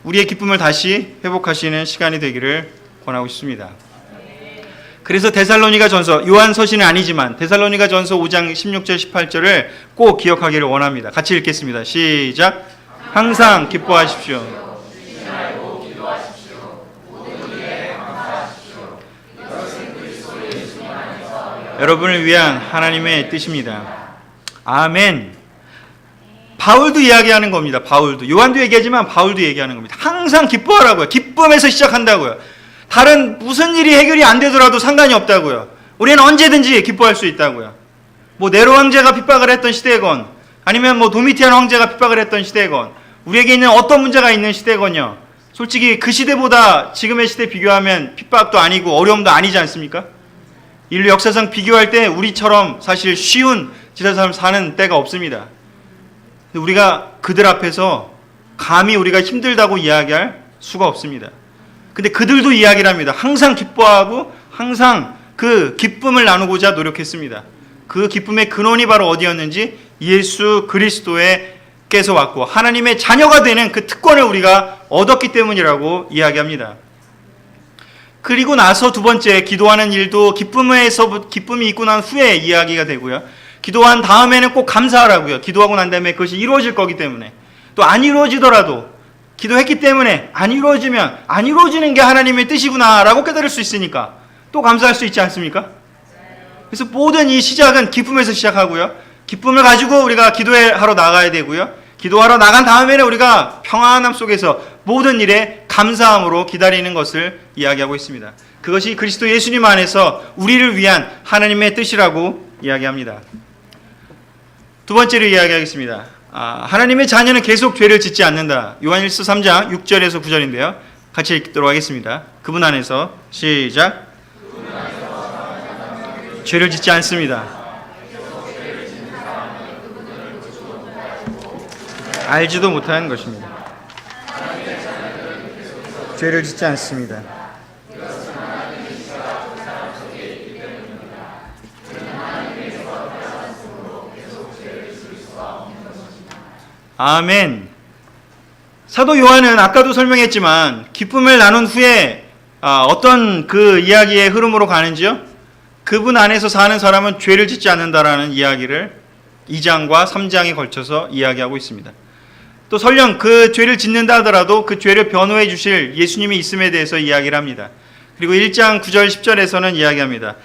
우리의 기쁨을 다시 회복하시는 시간이 되기를 권하고 싶습니다. 그래서 데살로니가전서, 요한 서신은 아니지만 데살로니가전서 5장 16절 18절을 꼭 기억하기를 원합니다. 같이 읽겠습니다. 시작. 항상 기뻐하십시오. 여러분을 위한 하나님의 뜻입니다. 아멘. 바울도 이야기하는 겁니다. 바울도. 요한도 얘기하지만 바울도 얘기하는 겁니다. 항상 기뻐하라고요. 기쁨에서 시작한다고요. 다른 무슨 일이 해결이 안 되더라도 상관이 없다고요. 우리는 언제든지 기뻐할 수 있다고요. 네로 황제가 핍박을 했던 시대건 아니면 도미티안 황제가 핍박을 했던 시대건 우리에게 있는 어떤 문제가 있는 시대건요. 솔직히 그 시대보다 지금의 시대 비교하면 핍박도 아니고 어려움도 아니지 않습니까? 인류 역사상 비교할 때 우리처럼 사실 쉬운 지사람 사는 때가 없습니다. 우리가 그들 앞에서 감히 우리가 힘들다고 이야기할 수가 없습니다. 근데 그들도 이야기를 합니다. 항상 기뻐하고 항상 그 기쁨을 나누고자 노력했습니다. 그 기쁨의 근원이 바로 어디였는지 예수 그리스도께서 왔고 하나님의 자녀가 되는 그 특권을 우리가 얻었기 때문이라고 이야기합니다. 그리고 나서 두 번째 기도하는 일도 기쁨이 있고 난 후에 이야기가 되고요. 기도한 다음에는 꼭 감사하라고요. 기도하고 난 다음에 그것이 이루어질 거기 때문에. 또 안 이루어지더라도 기도했기 때문에 안 이루어지면 안 이루어지는 게 하나님의 뜻이구나라고 깨달을 수 있으니까 또 감사할 수 있지 않습니까? 그래서 모든 이 시작은 기쁨에서 시작하고요. 기쁨을 가지고 우리가 기도하러 나가야 되고요. 기도하러 나간 다음에는 우리가 평안함 속에서 모든 일에 감사함으로 기다리는 것을 이야기하고 있습니다. 그것이 그리스도 예수님 안에서 우리를 위한 하나님의 뜻이라고 이야기합니다. 두 번째로 이야기하겠습니다. 하나님의 자녀는 계속 죄를 짓지 않는다. 요한일서 3장 6절에서 9절인데요. 같이 읽도록 하겠습니다. 그분 안에서 시작. 죄를 짓지 않습니다. 알지도 못하는 것입니다. 죄를 짓지 않습니다. 아멘. 사도 요한은 아까도 설명했지만 기쁨을 나눈 후에 어떤 그 이야기의 흐름으로 가는지요? 그분 안에서 사는 사람은 죄를 짓지 않는다라는 이야기를 2장과 3장에 걸쳐서 이야기하고 있습니다. 또 설령 그 죄를 짓는다 하더라도 그 죄를 변호해 주실 예수님이 있음에 대해서 이야기를 합니다. 그리고 1장 9절 10절에서는 이야기합니다.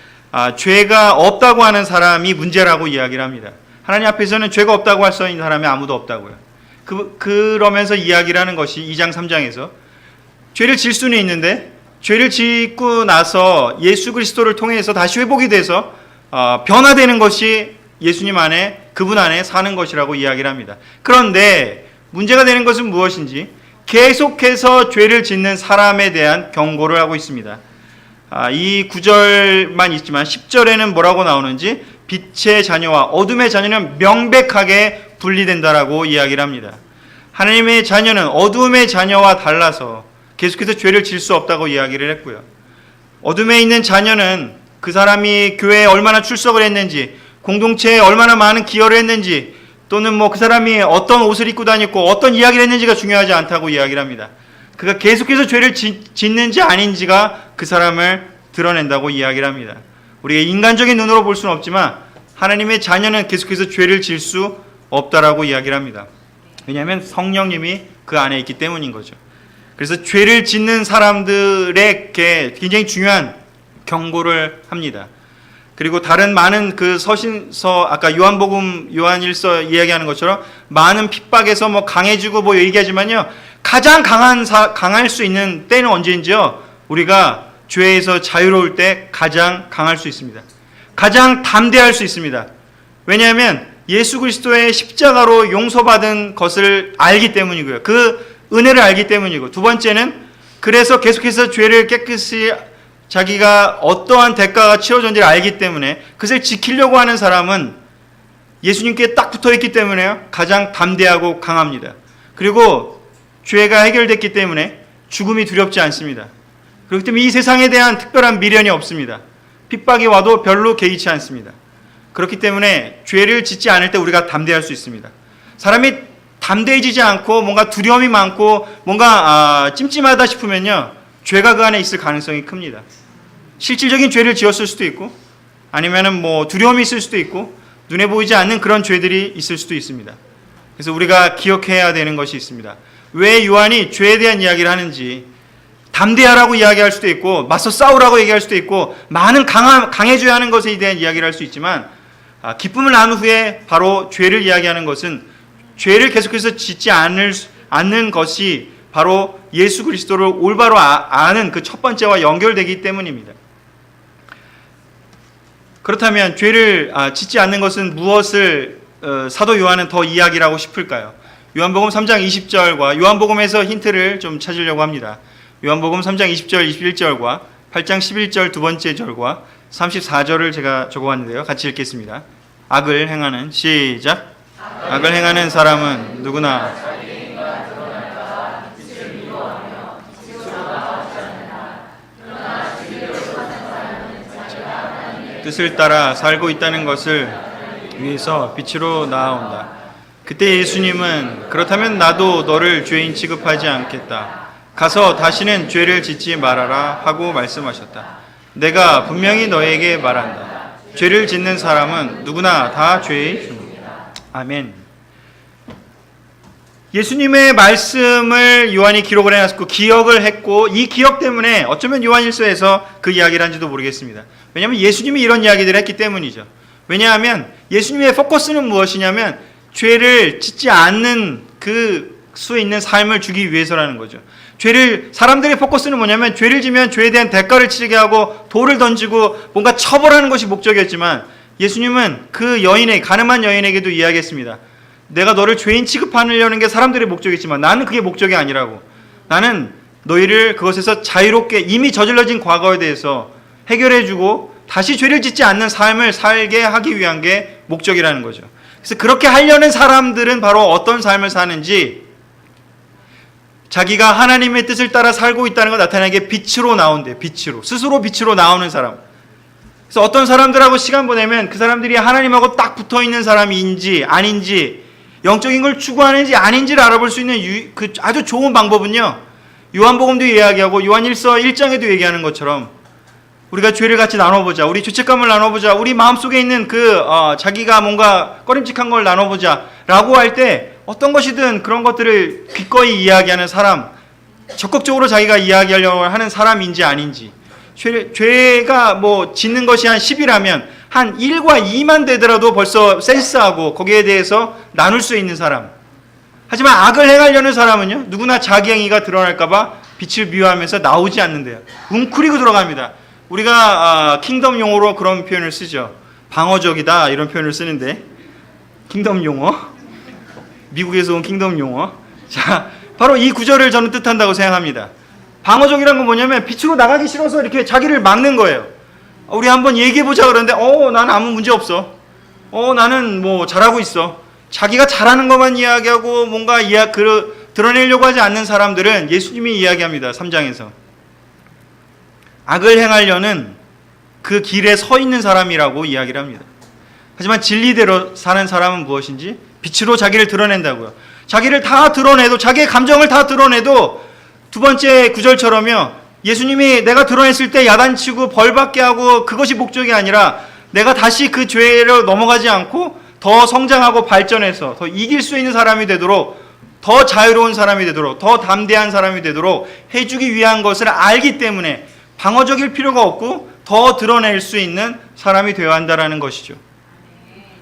죄가 없다고 하는 사람이 문제라고 이야기를 합니다. 하나님 앞에서는 죄가 없다고 할 수 있는 사람이 아무도 없다고요. 그러면서 이야기를 하는 것이 2장 3장에서 죄를 질 수는 있는데 죄를 짓고 나서 예수 그리스도를 통해서 다시 회복이 돼서 변화되는 것이 예수님 안에, 그분 안에 사는 것이라고 이야기를 합니다. 그런데 문제가 되는 것은 무엇인지 계속해서 죄를 짓는 사람에 대한 경고를 하고 있습니다. 이 9절만 있지만 10절에는 뭐라고 나오는지 빛의 자녀와 어둠의 자녀는 명백하게 분리된다라고 이야기를 합니다. 하나님의 자녀는 어둠의 자녀와 달라서 계속해서 죄를 질 수 없다고 이야기를 했고요. 어둠에 있는 자녀는 그 사람이 교회에 얼마나 출석을 했는지, 공동체에 얼마나 많은 기여를 했는지, 또는 그 사람이 어떤 옷을 입고 다녔고 어떤 이야기를 했는지가 중요하지 않다고 이야기를 합니다. 그가 계속해서 죄를 짓는지 아닌지가 그 사람을 드러낸다고 이야기를 합니다. 우리가 인간적인 눈으로 볼 수는 없지만 하나님의 자녀는 계속해서 죄를 질 수 없다라고 이야기를 합니다. 왜냐하면 성령님이 그 안에 있기 때문인 거죠. 그래서 죄를 짓는 사람들에게 굉장히 중요한 경고를 합니다. 그리고 다른 많은 그 서신서, 아까 요한복음, 요한일서 이야기하는 것처럼 많은 핍박에서 강해지고 얘기하지만요, 가장 강할 수 있는 때는 언제인지요? 우리가 죄에서 자유로울 때 가장 강할 수 있습니다. 가장 담대할 수 있습니다. 왜냐하면 예수 그리스도의 십자가로 용서받은 것을 알기 때문이고요. 그 은혜를 알기 때문이고, 두 번째는 그래서 계속해서 죄를 깨끗이 자기가 어떠한 대가가 치러졌는지를 알기 때문에 그것을 지키려고 하는 사람은 예수님께 딱 붙어있기 때문에 가장 담대하고 강합니다. 그리고 죄가 해결됐기 때문에 죽음이 두렵지 않습니다. 그렇기 때문에 이 세상에 대한 특별한 미련이 없습니다. 핍박이 와도 별로 개의치 않습니다. 그렇기 때문에 죄를 짓지 않을 때 우리가 담대할 수 있습니다. 사람이 담대해지지 않고 뭔가 두려움이 많고 뭔가 찜찜하다 싶으면요, 죄가 그 안에 있을 가능성이 큽니다. 실질적인 죄를 지었을 수도 있고, 아니면은 두려움이 있을 수도 있고, 눈에 보이지 않는 그런 죄들이 있을 수도 있습니다. 그래서 우리가 기억해야 되는 것이 있습니다. 왜 요한이 죄에 대한 이야기를 하는지, 담대하라고 이야기할 수도 있고, 맞서 싸우라고 얘기할 수도 있고, 많은 강해져야 하는 것에 대한 이야기를 할 수 있지만, 기쁨을 나눈 후에 바로 죄를 이야기하는 것은 죄를 계속해서 짓지 않는 것이 바로 예수 그리스도를 올바로 아는 그 첫 번째와 연결되기 때문입니다. 그렇다면 죄를 짓지 않는 것은 무엇을 사도 요한은 더 이야기를 하고 싶을까요? 요한복음 3장 20절과 요한복음에서 힌트를 좀 찾으려고 합니다. 요한복음 3장 20절 21절과 8장 11절 두 번째 절과 34절을 제가 적어왔는데요. 같이 읽겠습니다. 악을 행하는, 시작. 악을 행하는 사람은 누구나 뜻을 따라 살고 있다는 것을 위해서 빛으로 나아온다. 그때 예수님은 그렇다면 나도 너를 죄인 취급하지 않겠다. 가서 다시는 죄를 짓지 말아라 하고 말씀하셨다. 내가 분명히 너에게 말한다. 죄를 짓는 사람은 누구나 다 죄의 종이다. 아멘. 예수님의 말씀을 요한이 기록을 해놨고 기억을 했고, 이 기억 때문에 어쩌면 요한일서에서 그 이야기를 한지도 모르겠습니다. 왜냐하면 예수님이 이런 이야기들을 했기 때문이죠. 왜냐하면 예수님의 포커스는 무엇이냐면 죄를 짓지 않는 그 수 있는 삶을 주기 위해서라는 거죠. 사람들의 포커스는 뭐냐면 죄를 지면 죄에 대한 대가를 치르게 하고 돌을 던지고 뭔가 처벌하는 것이 목적이었지만, 예수님은 그 가늠한 여인에게도 이야기했습니다. 내가 너를 죄인 취급하려는 게 사람들의 목적이지만 나는 그게 목적이 아니라고. 나는 너희를 그것에서 자유롭게 이미 저질러진 과거에 대해서 해결해주고 다시 죄를 짓지 않는 삶을 살게 하기 위한 게 목적이라는 거죠. 그래서 그렇게 하려는 사람들은 바로 어떤 삶을 사는지, 자기가 하나님의 뜻을 따라 살고 있다는 걸 나타내게 빛으로 나온대. 스스로 빛으로 나오는 사람. 그래서 어떤 사람들하고 시간 보내면 그 사람들이 하나님하고 딱 붙어있는 사람인지 아닌지, 영적인 걸 추구하는지 아닌지를 알아볼 수 있는 그 아주 좋은 방법은요, 요한복음도 이야기하고 요한일서 1장에도 얘기하는 것처럼 우리가 죄를 같이 나눠보자, 우리 죄책감을 나눠보자, 우리 마음속에 있는 자기가 뭔가 꺼림칙한 걸 나눠보자 라고 할 때 어떤 것이든 그런 것들을 기꺼이 이야기하는 사람, 적극적으로 자기가 이야기하려고 하는 사람인지 아닌지, 죄가 뭐 짓는 것이 한 10이라면 한 1과 2만 되더라도 벌써 센스하고 거기에 대해서 나눌 수 있는 사람. 하지만 악을 행하려는 사람은요, 누구나 자기 행위가 드러날까봐 빛을 미워하면서 나오지 않는데요. 웅크리고 들어갑니다. 우리가 킹덤 용어로 그런 표현을 쓰죠. 방어적이다 이런 표현을 쓰는데, 킹덤 용어, 미국에서 온 킹덤 용어. 자, 바로 이 구절을 저는 뜻한다고 생각합니다. 방어적이란 건 뭐냐면 빛으로 나가기 싫어서 이렇게 자기를 막는 거예요. 우리 한번 얘기해보자 그러는데 나는 아무 문제 없어. 나는 뭐 잘하고 있어. 자기가 잘하는 것만 이야기하고 뭔가 드러내려고 하지 않는 사람들은 예수님이 이야기합니다. 3장에서. 악을 행하려는 그 길에 서 있는 사람이라고 이야기를 합니다. 하지만 진리대로 사는 사람은 무엇인지 빛으로 자기를 드러낸다고요. 자기를 다 드러내도, 자기의 감정을 다 드러내도 두 번째 구절처럼요, 예수님이 내가 드러냈을 때 야단치고 벌받게 하고 그것이 목적이 아니라 내가 다시 그 죄를 넘어가지 않고 더 성장하고 발전해서 더 이길 수 있는 사람이 되도록, 더 자유로운 사람이 되도록, 더 담대한 사람이 되도록 해주기 위한 것을 알기 때문에 방어적일 필요가 없고 더 드러낼 수 있는 사람이 되어야 한다는 것이죠.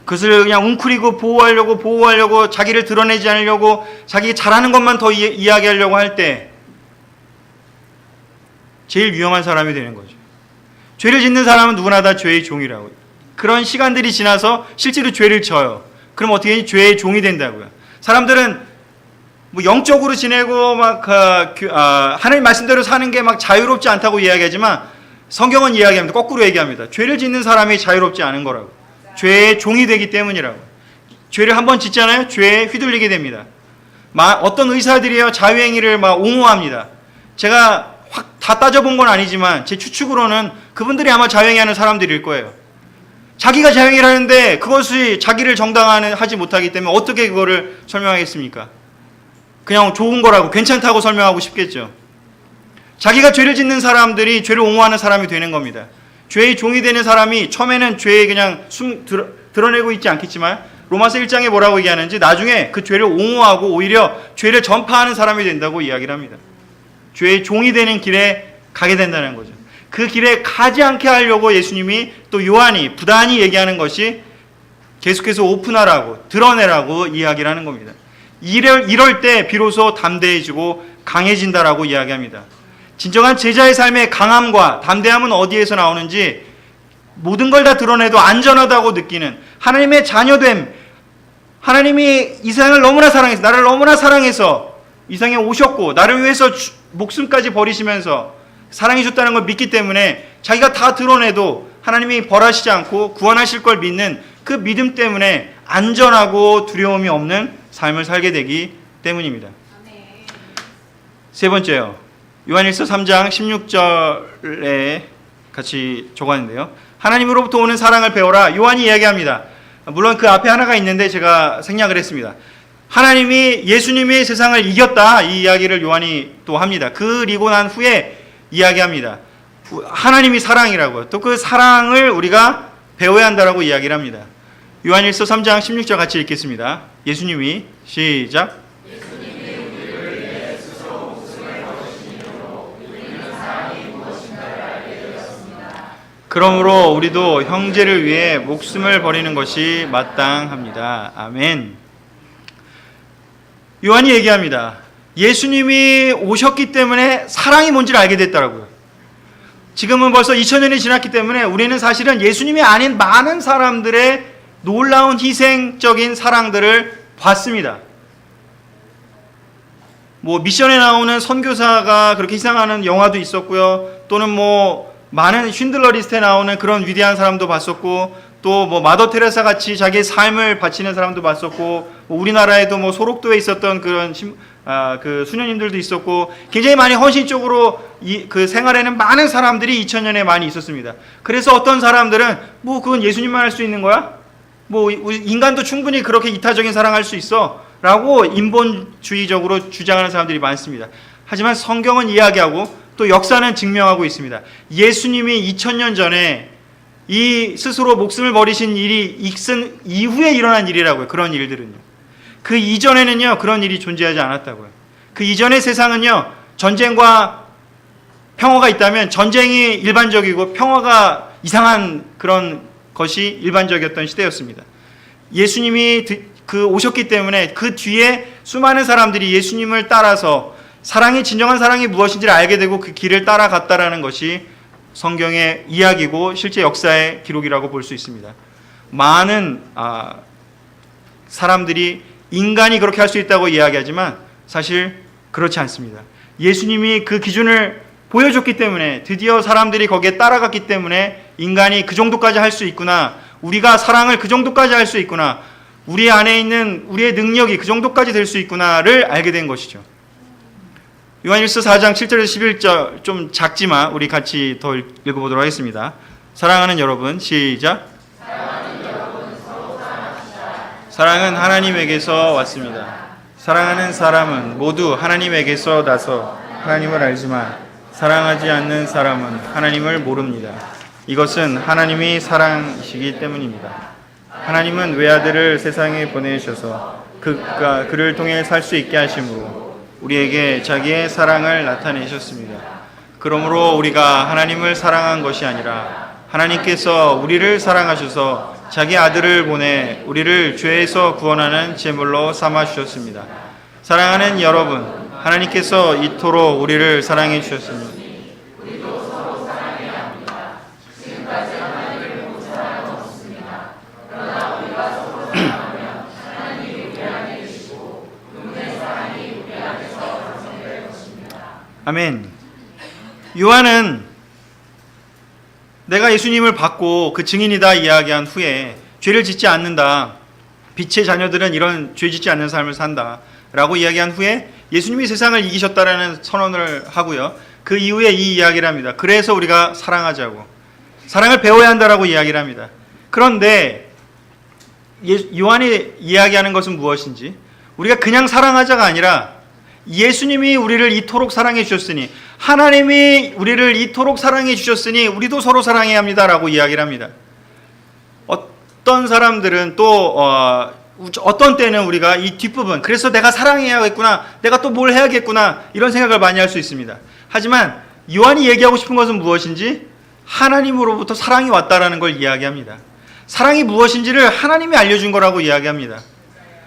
그것을 그냥 웅크리고 보호하려고 자기를 드러내지 않으려고 자기 잘하는 것만 더 이야기하려고 할 때 제일 위험한 사람이 되는 거죠. 죄를 짓는 사람은 누구나 다 죄의 종이라고요. 그런 시간들이 지나서 실제로 죄를 져요. 그럼 어떻게 하니? 죄의 종이 된다고요. 사람들은 뭐 영적으로 지내고 막 하나님 말씀대로 사는 게 막 자유롭지 않다고 이야기하지만 성경은 이야기합니다. 거꾸로 얘기합니다. 죄를 짓는 사람이 자유롭지 않은 거라고. 죄의 종이 되기 때문이라고. 죄를 한번 짓잖아요. 죄에 휘둘리게 됩니다. 어떤 의사들이요, 자유행위를 막 옹호합니다. 제가 확 다 따져본 건 아니지만 제 추측으로는 그분들이 아마 자유행위하는 사람들일 거예요. 자기가 자유행위를 하는데 그것이 자기를 정당화하지 못하기 때문에 어떻게 그거를 설명하겠습니까? 그냥 좋은 거라고, 괜찮다고 설명하고 싶겠죠. 자기가 죄를 짓는 사람들이 죄를 옹호하는 사람이 되는 겁니다. 죄의 종이 되는 사람이 처음에는 죄에 그냥 드러내고 있지 않겠지만 로마서 1장에 뭐라고 얘기하는지 나중에 그 죄를 옹호하고 오히려 죄를 전파하는 사람이 된다고 이야기를 합니다. 죄의 종이 되는 길에 가게 된다는 거죠. 그 길에 가지 않게 하려고 예수님이 또 요한이 부단히 얘기하는 것이 계속해서 오픈하라고, 드러내라고 이야기를 하는 겁니다. 이럴 때 비로소 담대해지고 강해진다라고 이야기합니다. 진정한 제자의 삶의 강함과 담대함은 어디에서 나오는지, 모든 걸 다 드러내도 안전하다고 느끼는 하나님의 자녀됨, 하나님이 이 세상을 너무나 사랑해서, 나를 너무나 사랑해서 이 세상에 오셨고 나를 위해서 목숨까지 버리시면서 사랑해 줬다는 걸 믿기 때문에 자기가 다 드러내도 하나님이 벌하시지 않고 구원하실 걸 믿는 그 믿음 때문에 안전하고 두려움이 없는 삶을 살게 되기 때문입니다. 세 번째요, 요한일서 3장 16절에 같이 적었는데요, 하나님으로부터 오는 사랑을 배워라. 요한이 이야기합니다. 물론 그 앞에 하나가 있는데 제가 생략을 했습니다. 하나님이, 예수님이 세상을 이겼다, 이 이야기를 요한이 또 합니다. 그리고 난 후에 이야기합니다. 하나님이 사랑이라고요. 또 그 사랑을 우리가 배워야 한다라고 이야기를 합니다. 요한일서 3장 16절 같이 읽겠습니다. 예수님이, 시작. 그러므로 우리도 형제를 위해 목숨을 버리는 것이 마땅합니다. 아멘. 요한이 얘기합니다. 예수님이 오셨기 때문에 사랑이 뭔지를 알게 됐더라고요. 지금은 벌써 2000년이 지났기 때문에 우리는 사실은 예수님이 아닌 많은 사람들의 놀라운 희생적인 사랑들을 봤습니다. 뭐 미션에 나오는 선교사가 그렇게 희생하는 영화도 있었고요. 또는 뭐 많은 쉰들러 리스트에 나오는 그런 위대한 사람도 봤었고, 또 뭐 마더 테레사 같이 자기의 삶을 바치는 사람도 봤었고, 우리나라에도 뭐 소록도에 있었던 그런 그 수녀님들도 있었고, 굉장히 많이 헌신적으로 그 생활에는 많은 사람들이 2000년에 많이 있었습니다. 그래서 어떤 사람들은 뭐 그건 예수님만 할 수 있는 거야? 뭐 인간도 충분히 그렇게 이타적인 사랑할 수 있어 라고 인본주의적으로 주장하는 사람들이 많습니다. 하지만 성경은 이야기하고 또 역사는 증명하고 있습니다. 예수님이 2000년 전에 이 스스로 목숨을 버리신 일이 있은 이후에 일어난 일이라고요. 그런 일들은요. 그 이전에는요, 그런 일이 존재하지 않았다고요. 그 이전의 세상은요, 전쟁과 평화가 있다면 전쟁이 일반적이고 평화가 이상한 그런 것이 일반적이었던 시대였습니다. 예수님이 오셨기 때문에 그 뒤에 수많은 사람들이 예수님을 따라서 진정한 사랑이 무엇인지를 알게 되고 그 길을 따라갔다라는 것이 성경의 이야기고 실제 역사의 기록이라고 볼 수 있습니다. 많은 사람들이 인간이 그렇게 할 수 있다고 이야기하지만 사실 그렇지 않습니다. 예수님이 그 기준을 보여줬기 때문에 드디어 사람들이 거기에 따라갔기 때문에 인간이 그 정도까지 할 수 있구나, 우리가 사랑을 그 정도까지 할 수 있구나, 우리 안에 있는 우리의 능력이 그 정도까지 될 수 있구나를 알게 된 것이죠. 요한일서 4장 7절에서 11절 좀 작지만 우리 같이 더 읽어보도록 하겠습니다. 사랑하는 여러분, 시작. 사랑은 하나님에게서 왔습니다. 사랑하는 사람은 모두 하나님에게서 나서 하나님을 알지만 사랑하지 않는 사람은 하나님을 모릅니다. 이것은 하나님이 사랑이시기 때문입니다. 하나님은 외아들을 세상에 보내셔서 그를 통해 살 수 있게 하심으로 우리에게 자기의 사랑을 나타내셨습니다. 그러므로 우리가 하나님을 사랑한 것이 아니라 하나님께서 우리를 사랑하셔서 자기 아들을 보내 우리를 죄에서 구원하는 제물로 삼아 주셨습니다. 사랑하는 여러분, 하나님께서 이토록 우리를 사랑해 주셨습니다. 아멘. 요한은 내가 예수님을 받고 그 증인이다 이야기한 후에 죄를 짓지 않는다, 빛의 자녀들은 이런 죄 짓지 않는 삶을 산다 라고 이야기한 후에 예수님이 세상을 이기셨다라는 선언을 하고요, 그 이후에 이 이야기를 합니다. 그래서 우리가 사랑하자고, 사랑을 배워야 한다라고 이야기를 합니다. 그런데 요한이 이야기하는 것은 무엇인지, 우리가 그냥 사랑하자가 아니라 예수님이 우리를 이토록 사랑해 주셨으니, 하나님이 우리를 이토록 사랑해 주셨으니 우리도 서로 사랑해야 합니다라고 이야기를 합니다. 어떤 사람들은 또 어떤 때는 우리가 이 뒷부분, 그래서 내가 사랑해야겠구나, 내가 또 뭘 해야겠구나, 이런 생각을 많이 할 수 있습니다. 하지만 요한이 얘기하고 싶은 것은 무엇인지, 하나님으로부터 사랑이 왔다라는 걸 이야기합니다. 사랑이 무엇인지를 하나님이 알려준 거라고 이야기합니다.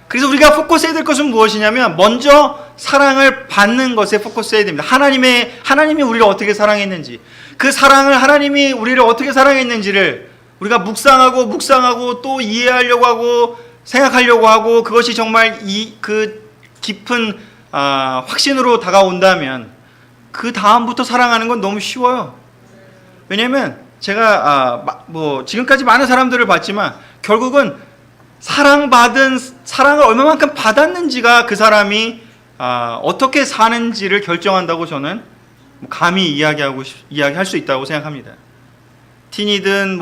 그래서 우리가 포커스해야 될 것은 무엇이냐면, 먼저 사랑을 받는 것에 포커스해야 됩니다. 하나님이 우리를 어떻게 사랑했는지, 그 사랑을, 하나님이 우리를 어떻게 사랑했는지를 우리가 묵상하고 또 이해하려고 하고 생각하려고 하고, 그것이 정말 그 깊은 확신으로 다가온다면 그 다음부터 사랑하는 건 너무 쉬워요. 왜냐하면 제가 지금까지 많은 사람들을 봤지만 결국은 사랑을 얼마만큼 받았는지가 그 사람이 어떻게 사는지를 결정한다고 저는 감히 이야기할 수 있다고 생각합니다. 틴이든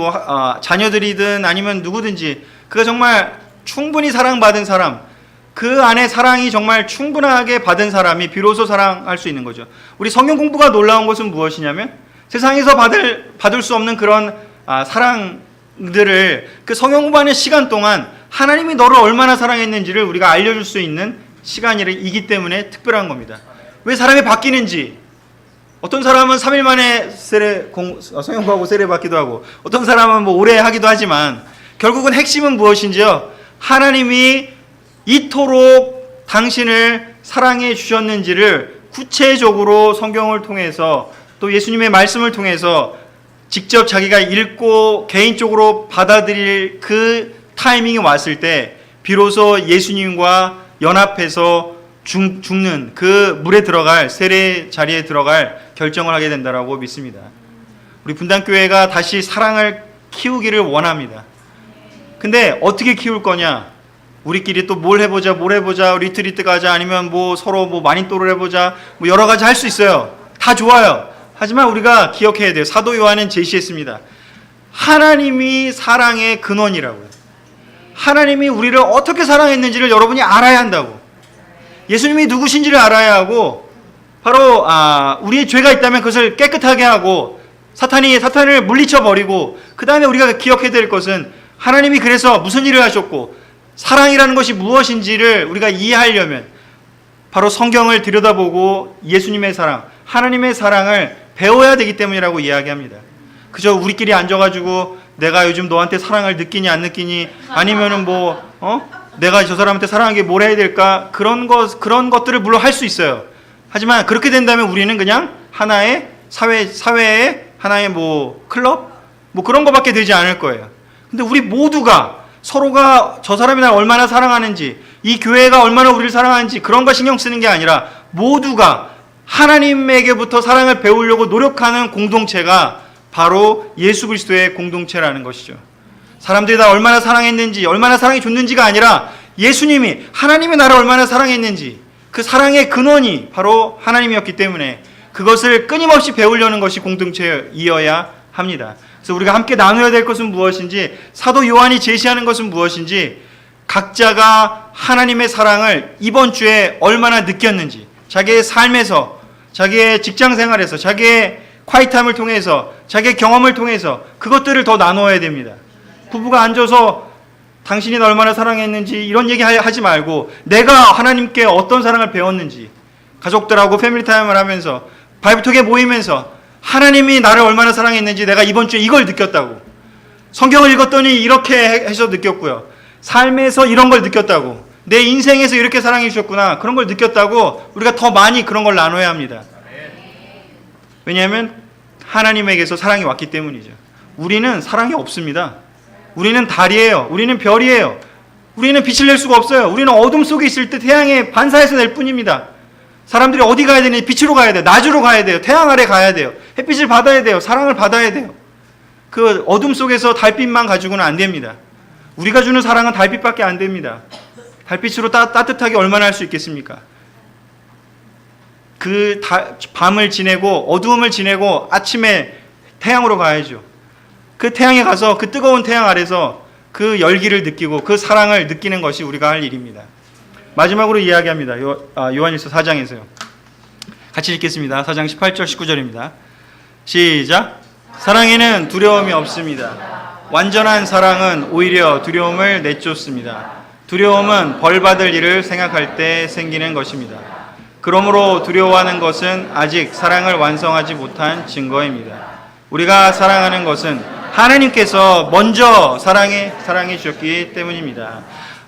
자녀들이든 아니면 누구든지, 그가 정말 충분히 사랑받은 사람, 그 안에 사랑이 정말 충분하게 받은 사람이 비로소 사랑할 수 있는 거죠. 우리 성경 공부가 놀라운 것은 무엇이냐면, 세상에서 받을 수 없는 그런 사랑들을 그 성경 공부하는 시간 동안 하나님이 너를 얼마나 사랑했는지를 우리가 알려줄 수 있는 시간이기 때문에 특별한 겁니다. 왜 사람이 바뀌는지, 어떤 사람은 3일 만에 성경 공부하고 세례 받기도 하고, 어떤 사람은 오래 하기도 하지만 결국은 핵심은 무엇인지요? 하나님이 이토록 당신을 사랑해 주셨는지를 구체적으로 성경을 통해서 또 예수님의 말씀을 통해서 직접 자기가 읽고 개인적으로 받아들일 그 타이밍이 왔을 때 비로소 예수님과 연합해서 죽는 그 물에 들어갈, 세례 자리에 들어갈 결정을 하게 된다라고 믿습니다. 우리 분당교회가 다시 사랑을 키우기를 원합니다. 근데 어떻게 키울 거냐? 우리끼리 또 뭘 해보자, 리트리트 가자, 아니면 서로 마니또를 해보자, 여러 가지 할 수 있어요. 다 좋아요. 하지만 우리가 기억해야 돼요. 사도 요한은 제시했습니다. 하나님이 사랑의 근원이라고요. 하나님이 우리를 어떻게 사랑했는지를 여러분이 알아야 한다고. 예수님이 누구신지를 알아야 하고, 바로 우리의 죄가 있다면 그것을 깨끗하게 하고 사탄을 물리쳐 버리고, 그 다음에 우리가 기억해야 될 것은 하나님이 그래서 무슨 일을 하셨고 사랑이라는 것이 무엇인지를 우리가 이해하려면 바로 성경을 들여다보고 예수님의 사랑, 하나님의 사랑을 배워야 되기 때문이라고 이야기합니다. 그저 우리끼리 앉아가지고 내가 요즘 너한테 사랑을 느끼니 안 느끼니, 아니면은 내가 저 사람한테 사랑하게 뭘 해야 될까, 그런 것들을 물론 할 수 있어요. 하지만 그렇게 된다면 우리는 그냥 하나의 사회의 하나의 클럽 그런 거밖에 되지 않을 거예요. 근데 우리 모두가 서로가 저 사람이 날 얼마나 사랑하는지, 이 교회가 얼마나 우리를 사랑하는지 그런 거 신경 쓰는 게 아니라 모두가 하나님에게부터 사랑을 배우려고 노력하는 공동체가 바로 예수 그리스도의 공동체라는 것이죠. 사람들이 나 얼마나 사랑했는지, 얼마나 사랑이 줬는지가 아니라 예수님이, 하나님이 나를 얼마나 사랑했는지, 그 사랑의 근원이 바로 하나님이었기 때문에 그것을 끊임없이 배우려는 것이 공동체이어야 합니다. 그래서 우리가 함께 나눠야 될 것은 무엇인지, 사도 요한이 제시하는 것은 무엇인지, 각자가 하나님의 사랑을 이번 주에 얼마나 느꼈는지, 자기의 삶에서, 자기의 직장 생활에서, 자기의 콰이타임을 통해서, 자기의 경험을 통해서 그것들을 더 나눠야 됩니다. 부부가 앉아서 당신이 나 얼마나 사랑했는지 이런 얘기 하지 말고, 내가 하나님께 어떤 사랑을 배웠는지, 가족들하고 패밀리타임을 하면서 바이블톡에 모이면서 하나님이 나를 얼마나 사랑했는지 내가 이번 주에 이걸 느꼈다고, 성경을 읽었더니 이렇게 해서 느꼈고요, 삶에서 이런 걸 느꼈다고, 내 인생에서 이렇게 사랑해 주셨구나, 그런 걸 느꼈다고 우리가 더 많이 그런 걸 나눠야 합니다. 왜냐하면 하나님에게서 사랑이 왔기 때문이죠. 우리는 사랑이 없습니다. 우리는 달이에요. 우리는 별이에요. 우리는 빛을 낼 수가 없어요. 우리는 어둠 속에 있을 때 태양의 반사에서 낼 뿐입니다. 사람들이 어디 가야 되니? 빛으로 가야 돼요. 낮으로 가야 돼요. 태양 아래 가야 돼요. 햇빛을 받아야 돼요. 사랑을 받아야 돼요. 그 어둠 속에서 달빛만 가지고는 안 됩니다. 우리가 주는 사랑은 달빛밖에 안 됩니다. 달빛으로 따뜻하게 얼마나 할 수 있겠습니까? 그 밤을 지내고 어두움을 지내고 아침에 태양으로 가야죠. 그 태양에 가서 그 뜨거운 태양 아래서 그 열기를 느끼고 그 사랑을 느끼는 것이 우리가 할 일입니다. 마지막으로 이야기합니다. 요한일서 4장에서요. 같이 읽겠습니다. 4장 18절 19절입니다. 시작. 사랑에는 두려움이 없습니다. 완전한 사랑은 오히려 두려움을 내쫓습니다. 두려움은 벌받을 일을 생각할 때 생기는 것입니다. 그러므로 두려워하는 것은 아직 사랑을 완성하지 못한 증거입니다. 우리가 사랑하는 것은 하나님께서 먼저 사랑해 주셨기 때문입니다.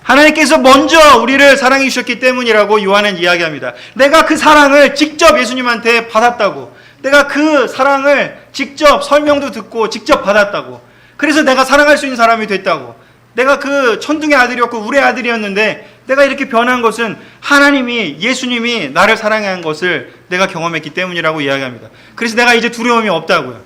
하나님께서 먼저 우리를 사랑해 주셨기 때문이라고 요한은 이야기합니다. 내가 그 사랑을 직접 예수님한테 받았다고, 내가 그 사랑을 직접 설명도 듣고 직접 받았다고, 그래서 내가 사랑할 수 있는 사람이 됐다고, 내가 그 천둥의 아들이었고 울의 아들이었는데 내가 이렇게 변한 것은 하나님이, 예수님이 나를 사랑한 것을 내가 경험했기 때문이라고 이야기합니다. 그래서 내가 이제 두려움이 없다고요.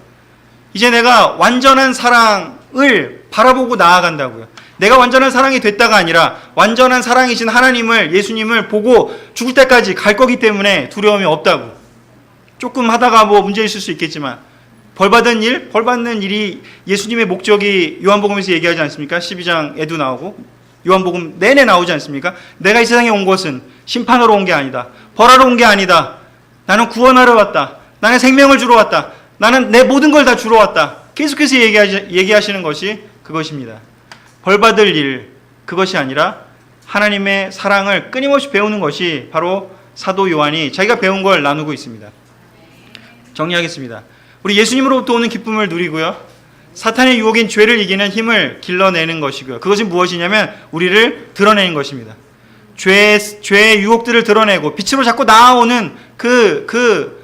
이제 내가 완전한 사랑을 바라보고 나아간다고요. 내가 완전한 사랑이 됐다가 아니라 완전한 사랑이신 하나님을, 예수님을 보고 죽을 때까지 갈 거기 때문에 두려움이 없다고. 조금 하다가 문제 있을 수 있겠지만 벌받는 일이 예수님의 목적이 요한복음에서 얘기하지 않습니까? 12장에도 나오고 요한복음 내내 나오지 않습니까? 내가 이 세상에 온 것은 심판하러 온 게 아니다. 벌하러 온 게 아니다. 나는 구원하러 왔다. 나는 생명을 주러 왔다. 나는 내 모든 걸 다 주러 왔다. 계속해서 얘기하시는 것이 그것입니다. 벌받을 일, 그것이 아니라 하나님의 사랑을 끊임없이 배우는 것이 바로 사도 요한이 자기가 배운 걸 나누고 있습니다. 정리하겠습니다. 우리 예수님으로부터 오는 기쁨을 누리고요, 사탄의 유혹인 죄를 이기는 힘을 길러내는 것이고요, 그것이 무엇이냐면 우리를 드러내는 것입니다. 죄의 유혹들을 드러내고 빛으로 자꾸 나아오는 그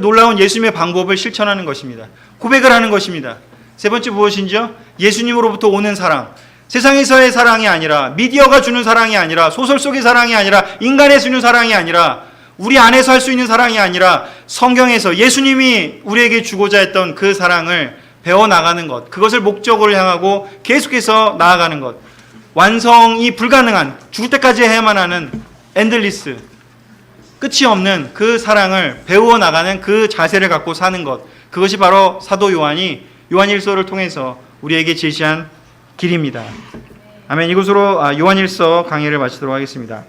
놀라운 예수님의 방법을 실천하는 것입니다. 고백을 하는 것입니다. 세 번째 무엇인지요? 예수님으로부터 오는 사랑. 세상에서의 사랑이 아니라, 미디어가 주는 사랑이 아니라, 소설 속의 사랑이 아니라, 인간에 주는 사랑이 아니라, 우리 안에서 할 수 있는 사랑이 아니라 성경에서 예수님이 우리에게 주고자 했던 그 사랑을 배워나가는 것, 그것을 목적으로 향하고 계속해서 나아가는 것, 완성이 불가능한, 죽을 때까지 해야만 하는 엔들리스, 끝이 없는 그 사랑을 배워나가는 그 자세를 갖고 사는 것, 그것이 바로 사도 요한이 요한일서를 통해서 우리에게 제시한 길입니다. 아멘. 이것으로 요한일서 강의를 마치도록 하겠습니다.